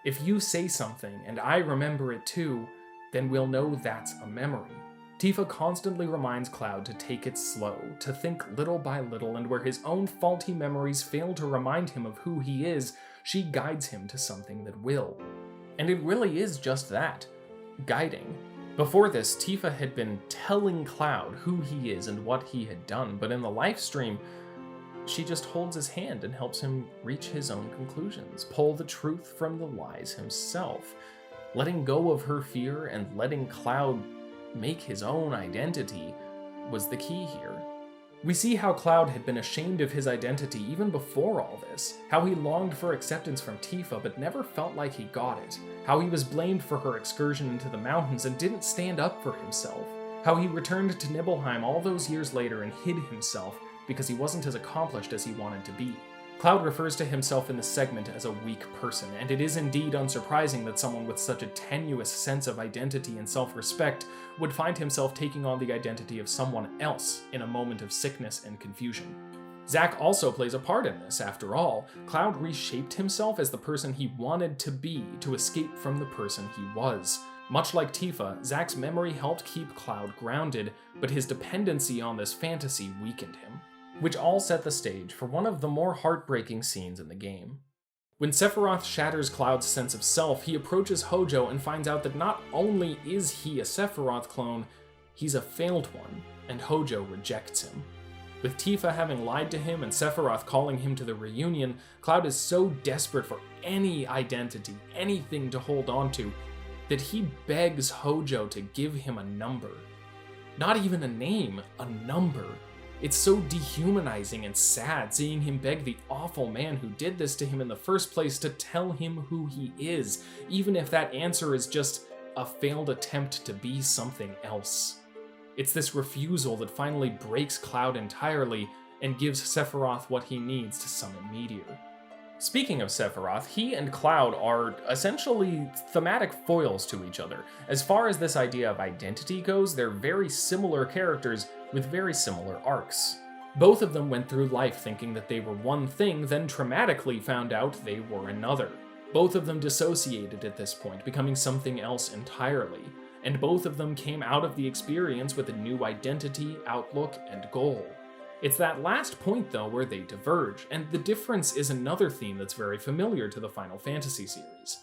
If you say something and I remember it too, then we'll know that's a memory. Tifa constantly reminds Cloud to take it slow, to think little by little, and where his own faulty memories fail to remind him of who he is, she guides him to something that will. And it really is just that, guiding. Before this, Tifa had been telling Cloud who he is and what he had done, but in the live stream, she just holds his hand and helps him reach his own conclusions, pull the truth from the lies himself. Letting go of her fear and letting Cloud make his own identity was the key here. We see how Cloud had been ashamed of his identity even before all this, how he longed for acceptance from Tifa but never felt like he got it, how he was blamed for her excursion into the mountains and didn't stand up for himself, how he returned to Nibelheim all those years later and hid himself because he wasn't as accomplished as he wanted to be. Cloud refers to himself in this segment as a weak person, and it is indeed unsurprising that someone with such a tenuous sense of identity and self-respect would find himself taking on the identity of someone else in a moment of sickness and confusion. Zack also plays a part in this, after all. Cloud reshaped himself as the person he wanted to be to escape from the person he was. Much like Tifa, Zack's memory helped keep Cloud grounded, but his dependency on this fantasy weakened him, which all set the stage for one of the more heartbreaking scenes in the game. When Sephiroth shatters Cloud's sense of self, he approaches Hojo and finds out that not only is he a Sephiroth clone, he's a failed one, and Hojo rejects him. With Tifa having lied to him and Sephiroth calling him to the reunion, Cloud is so desperate for any identity, anything to hold on to, that he begs Hojo to give him a number. Not even a name, a number. It's so dehumanizing and sad seeing him beg the awful man who did this to him in the first place to tell him who he is, even if that answer is just a failed attempt to be something else. It's this refusal that finally breaks Cloud entirely and gives Sephiroth what he needs to summon Meteor. Speaking of Sephiroth, he and Cloud are essentially thematic foils to each other. As far as this idea of identity goes, they're very similar characters with very similar arcs. Both of them went through life thinking that they were one thing, then traumatically found out they were another. Both of them dissociated at this point, becoming something else entirely, and both of them came out of the experience with a new identity, outlook, and goal. It's that last point, though, where they diverge, and the difference is another theme that's very familiar to the Final Fantasy series: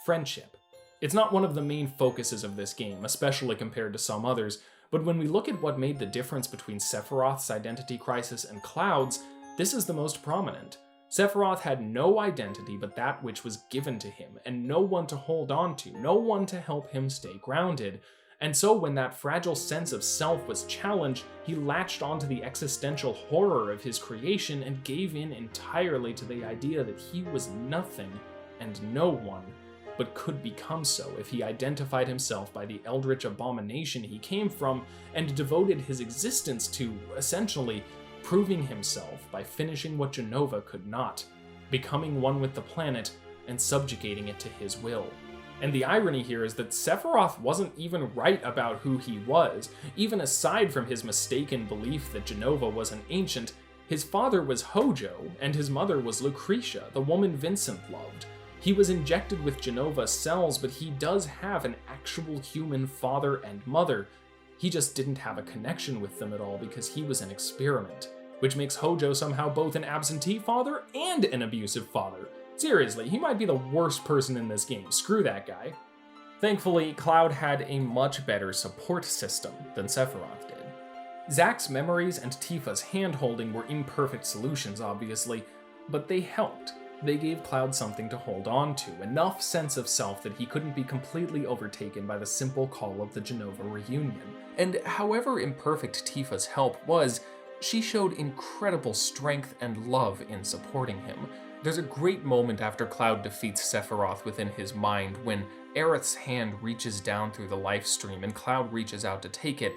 friendship. It's not one of the main focuses of this game, especially compared to some others, but when we look at what made the difference between Sephiroth's identity crisis and Cloud's, this is the most prominent. Sephiroth had no identity but that which was given to him, and no one to hold on to, no one to help him stay grounded. And so when that fragile sense of self was challenged, he latched onto the existential horror of his creation and gave in entirely to the idea that he was nothing and no one, but could become so if he identified himself by the eldritch abomination he came from and devoted his existence to, essentially, proving himself by finishing what Jenova could not, becoming one with the planet and subjugating it to his will. And the irony here is that Sephiroth wasn't even right about who he was. Even aside from his mistaken belief that Jenova was an ancient, his father was Hojo, and his mother was Lucretia, the woman Vincent loved. He was injected with Jenova's cells, but he does have an actual human father and mother. He just didn't have a connection with them at all because he was an experiment, which makes Hojo somehow both an absentee father and an abusive father. Seriously, he might be the worst person in this game. Screw that guy. Thankfully, Cloud had a much better support system than Sephiroth did. Zack's memories and Tifa's hand-holding were imperfect solutions, obviously, but they helped. They gave Cloud something to hold on to, enough sense of self that he couldn't be completely overtaken by the simple call of the Jenova reunion. And however imperfect Tifa's help was, she showed incredible strength and love in supporting him. There's a great moment after Cloud defeats Sephiroth within his mind when Aerith's hand reaches down through the life stream and Cloud reaches out to take it,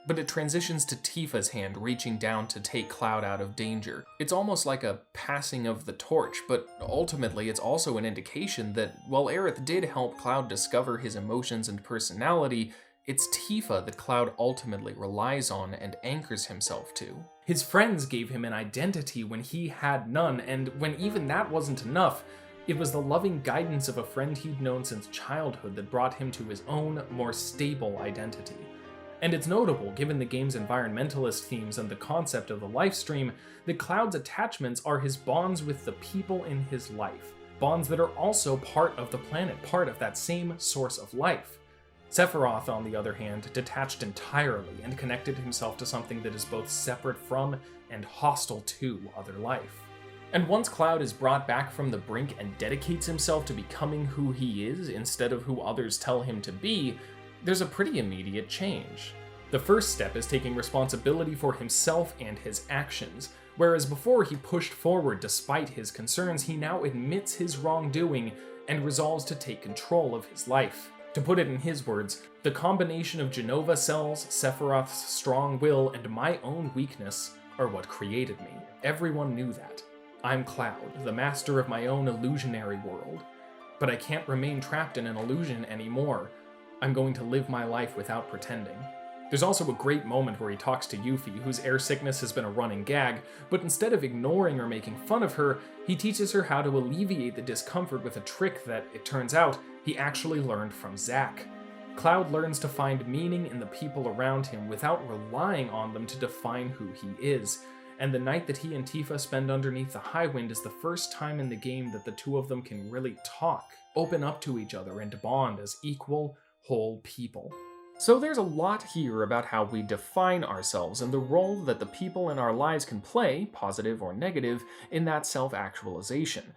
but it transitions to Tifa's hand reaching down to take Cloud out of danger. It's almost like a passing of the torch, but ultimately it's also an indication that while Aerith did help Cloud discover his emotions and personality, it's Tifa that Cloud ultimately relies on and anchors himself to. His friends gave him an identity when he had none, and when even that wasn't enough, it was the loving guidance of a friend he'd known since childhood that brought him to his own, more stable identity. And it's notable, given the game's environmentalist themes and the concept of the lifestream, that Cloud's attachments are his bonds with the people in his life, bonds that are also part of the planet, part of that same source of life. Sephiroth, on the other hand, detached entirely and connected himself to something that is both separate from and hostile to other life. And once Cloud is brought back from the brink and dedicates himself to becoming who he is instead of who others tell him to be, there's a pretty immediate change. The first step is taking responsibility for himself and his actions. Whereas before he pushed forward despite his concerns, he now admits his wrongdoing and resolves to take control of his life. To put it in his words, the combination of Jenova cells, Sephiroth's strong will, and my own weakness are what created me. Everyone knew that. I'm Cloud, the master of my own illusionary world. But I can't remain trapped in an illusion anymore. I'm going to live my life without pretending. There's also a great moment where he talks to Yuffie, whose air sickness has been a running gag, but instead of ignoring or making fun of her, he teaches her how to alleviate the discomfort with a trick that, it turns out, he actually learned from Zack. Cloud learns to find meaning in the people around him without relying on them to define who he is, and the night that he and Tifa spend underneath the Highwind is the first time in the game that the two of them can really talk, open up to each other, and bond as equal, whole people. So there's a lot here about how we define ourselves and the role that the people in our lives can play, positive or negative, in that self-actualization.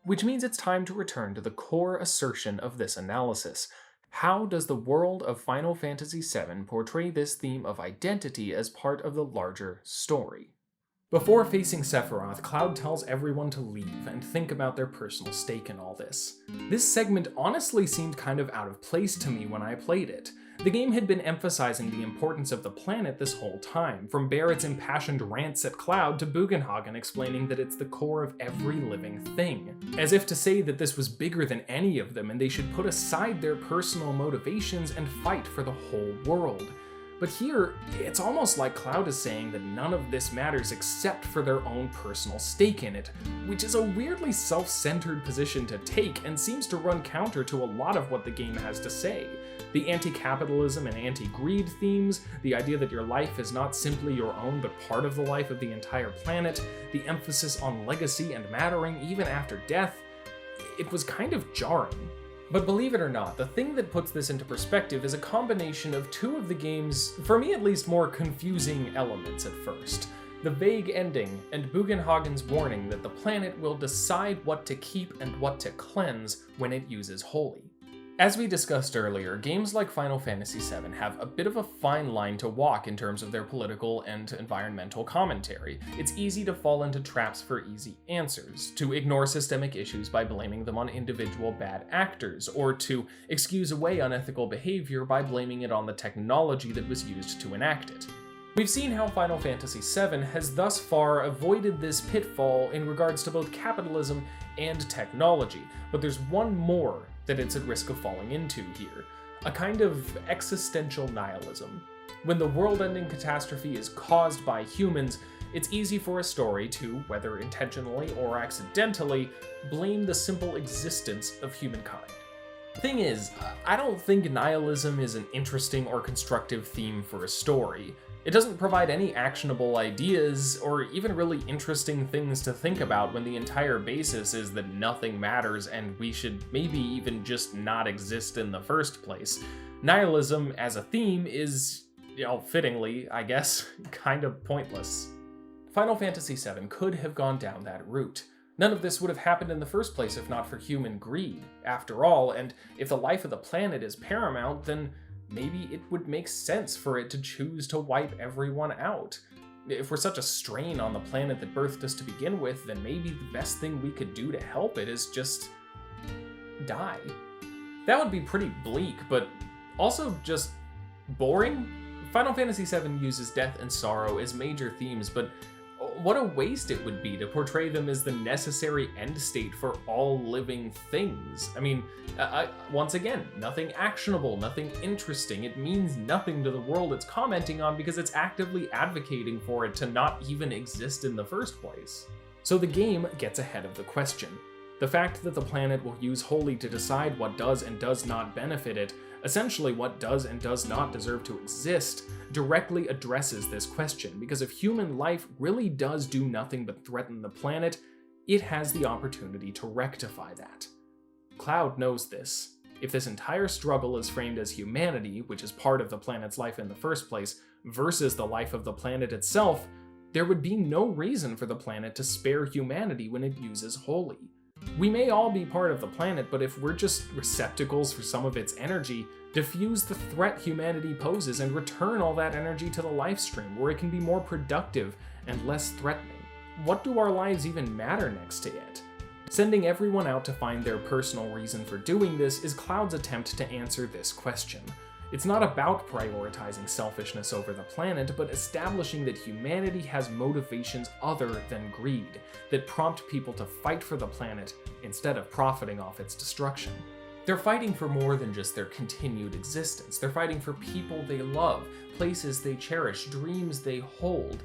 Which means it's time to return to the core assertion of this analysis. How does the world of Final Fantasy VII portray this theme of identity as part of the larger story? Before facing Sephiroth, Cloud tells everyone to leave and think about their personal stake in all this. This segment honestly seemed kind of out of place to me when I played it. The game had been emphasizing the importance of the planet this whole time, from Barrett's impassioned rants at Cloud to Bugenhagen explaining that it's the core of every living thing, as if to say that this was bigger than any of them and they should put aside their personal motivations and fight for the whole world. But here, it's almost like Cloud is saying that none of this matters except for their own personal stake in it, which is a weirdly self-centered position to take and seems to run counter to a lot of what the game has to say. The anti-capitalism and anti-greed themes, the idea that your life is not simply your own but part of the life of the entire planet, the emphasis on legacy and mattering even after death, it was kind of jarring. But believe it or not, the thing that puts this into perspective is a combination of two of the game's, for me at least, more confusing elements at first. The vague ending, and Bugenhagen's warning that the planet will decide what to keep and what to cleanse when it uses holy. As we discussed earlier, games like Final Fantasy VII have a bit of a fine line to walk in terms of their political and environmental commentary. It's easy to fall into traps for easy answers, to ignore systemic issues by blaming them on individual bad actors, or to excuse away unethical behavior by blaming it on the technology that was used to enact it. We've seen how Final Fantasy VII has thus far avoided this pitfall in regards to both capitalism and technology, but there's one more that it's at risk of falling into here, a kind of existential nihilism. When the world-ending catastrophe is caused by humans, it's easy for a story to, whether intentionally or accidentally, blame the simple existence of humankind. The thing is, I don't think nihilism is an interesting or constructive theme for a story. It doesn't provide any actionable ideas or even really interesting things to think about when the entire basis is that nothing matters and we should maybe even just not exist in the first place. Nihilism as a theme is, fittingly, I guess, kind of pointless. Final Fantasy VII could have gone down that route. None of this would have happened in the first place if not for human greed, after all, and if the life of the planet is paramount, then maybe it would make sense for it to choose to wipe everyone out. If we're such a strain on the planet that birthed us to begin with, then maybe the best thing we could do to help it is just die. That would be pretty bleak, but also just boring. Final Fantasy VII uses death and sorrow as major themes, but what a waste it would be to portray them as the necessary end state for all living things. I mean, once again, nothing actionable, nothing interesting. It means nothing to the world it's commenting on because it's actively advocating for it to not even exist in the first place. So the game gets ahead of the question. The fact that the planet will use holy to decide what does and does not benefit it, essentially what does and does not deserve to exist, directly addresses this question, because if human life really does do nothing but threaten the planet, it has the opportunity to rectify that. Cloud knows this. If this entire struggle is framed as humanity, which is part of the planet's life in the first place, versus the life of the planet itself, there would be no reason for the planet to spare humanity when it uses holy. We may all be part of the planet, but if we're just receptacles for some of its energy, diffuse the threat humanity poses and return all that energy to the life stream where it can be more productive and less threatening. What do our lives even matter next to it? Sending everyone out to find their personal reason for doing this is Cloud's attempt to answer this question. It's not about prioritizing selfishness over the planet, but establishing that humanity has motivations other than greed, that prompt people to fight for the planet instead of profiting off its destruction. They're fighting for more than just their continued existence. They're fighting for people they love, places they cherish, dreams they hold.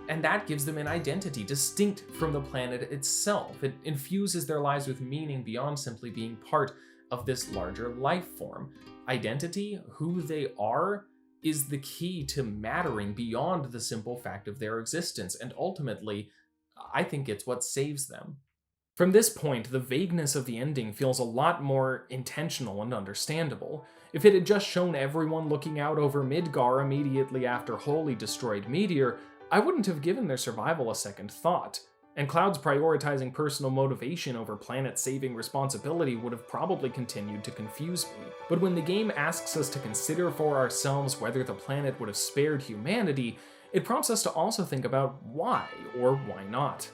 And that gives them an identity distinct from the planet itself. It infuses their lives with meaning beyond simply being part of this larger life form. Identity, who they are, is the key to mattering beyond the simple fact of their existence, and ultimately, I think it's what saves them. From this point, the vagueness of the ending feels a lot more intentional and understandable. If it had just shown everyone looking out over Midgar immediately after Holy destroyed Meteor, I wouldn't have given their survival a second thought. And Cloud's prioritizing personal motivation over planet-saving responsibility would have probably continued to confuse me. But when the game asks us to consider for ourselves whether the planet would have spared humanity, it prompts us to also think about why, or why not.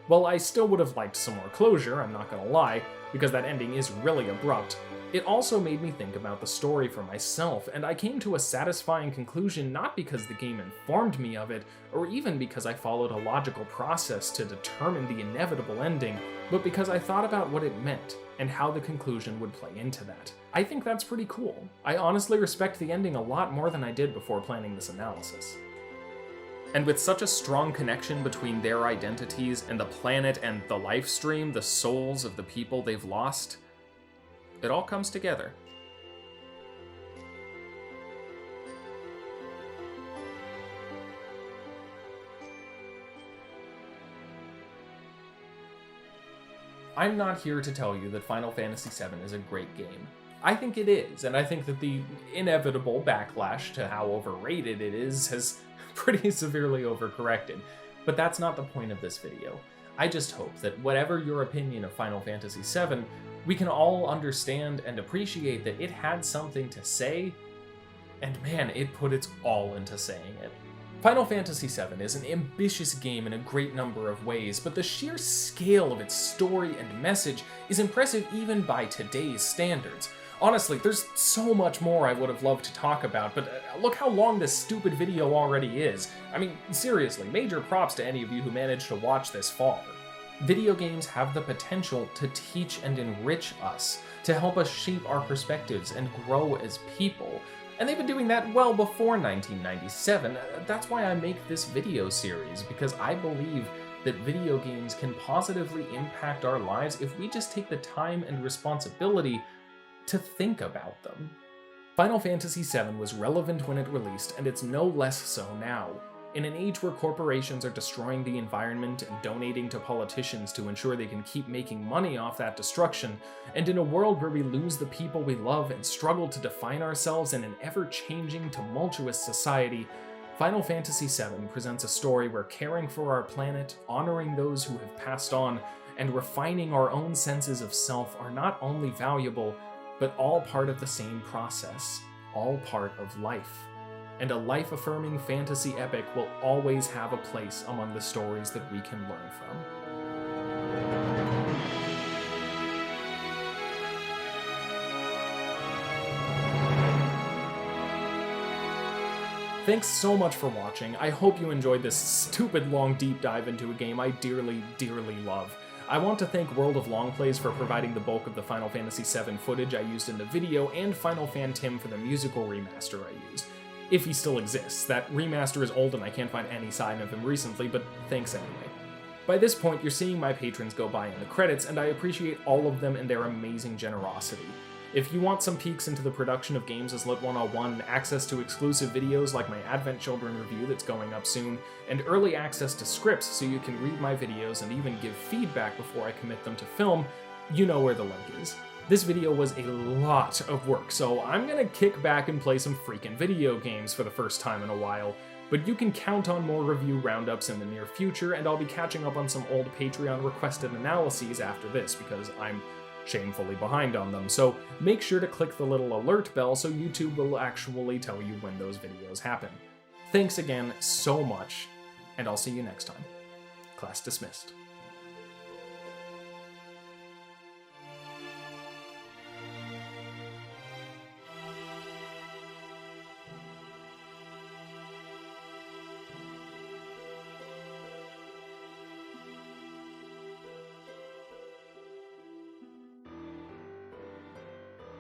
While I still would have liked some more closure, I'm not gonna lie, because that ending is really abrupt, it also made me think about the story for myself, and I came to a satisfying conclusion not because the game informed me of it, or even because I followed a logical process to determine the inevitable ending, but because I thought about what it meant, and how the conclusion would play into that. I think that's pretty cool. I honestly respect the ending a lot more than I did before planning this analysis. And with such a strong connection between their identities and the planet and the life stream, the souls of the people they've lost, it all comes together. I'm not here to tell you that Final Fantasy VII is a great game. I think it is, and I think that the inevitable backlash to how overrated it is has pretty severely overcorrected. But that's not the point of this video. I just hope that whatever your opinion of Final Fantasy VII, we can all understand and appreciate that it had something to say, and man, it put its all into saying it. Final Fantasy VII is an ambitious game in a great number of ways, but the sheer scale of its story and message is impressive even by today's standards. Honestly, there's so much more I would have loved to talk about, but look how long this stupid video already is. I mean, seriously, major props to any of you who managed to watch this far. Video games have the potential to teach and enrich us, to help us shape our perspectives and grow as people. And they've been doing that well before 1997. That's why I make this video series, because I believe that video games can positively impact our lives if we just take the time and responsibility to think about them. Final Fantasy VII was relevant when it released, and it's no less so now. In an age where corporations are destroying the environment and donating to politicians to ensure they can keep making money off that destruction, and in a world where we lose the people we love and struggle to define ourselves in an ever-changing, tumultuous society, Final Fantasy VII presents a story where caring for our planet, honoring those who have passed on, and refining our own senses of self are not only valuable, but all part of the same process, all part of life. And a life-affirming fantasy epic will always have a place among the stories that we can learn from. Thanks so much for watching. I hope you enjoyed this stupid long deep dive into a game I dearly, dearly love. I want to thank World of Longplays for providing the bulk of the Final Fantasy VII footage I used in the video, and Final Fan Tim for the musical remaster I used. If he still exists. That remaster is old and I can't find any sign of him recently, but thanks anyway. By this point, you're seeing my patrons go by in the credits, and I appreciate all of them and their amazing generosity. If you want some peeks into the production of Games as Lit 101, access to exclusive videos like my Advent Children review that's going up soon, and early access to scripts so you can read my videos and even give feedback before I commit them to film, you know where the link is. This video was a lot of work, so I'm gonna kick back and play some freaking video games for the first time in a while, but you can count on more review roundups in the near future, and I'll be catching up on some old Patreon requested analyses after this, because I'm shamefully behind on them, so make sure to click the little alert bell so YouTube will actually tell you when those videos happen. Thanks again so much, and I'll see you next time. Class dismissed.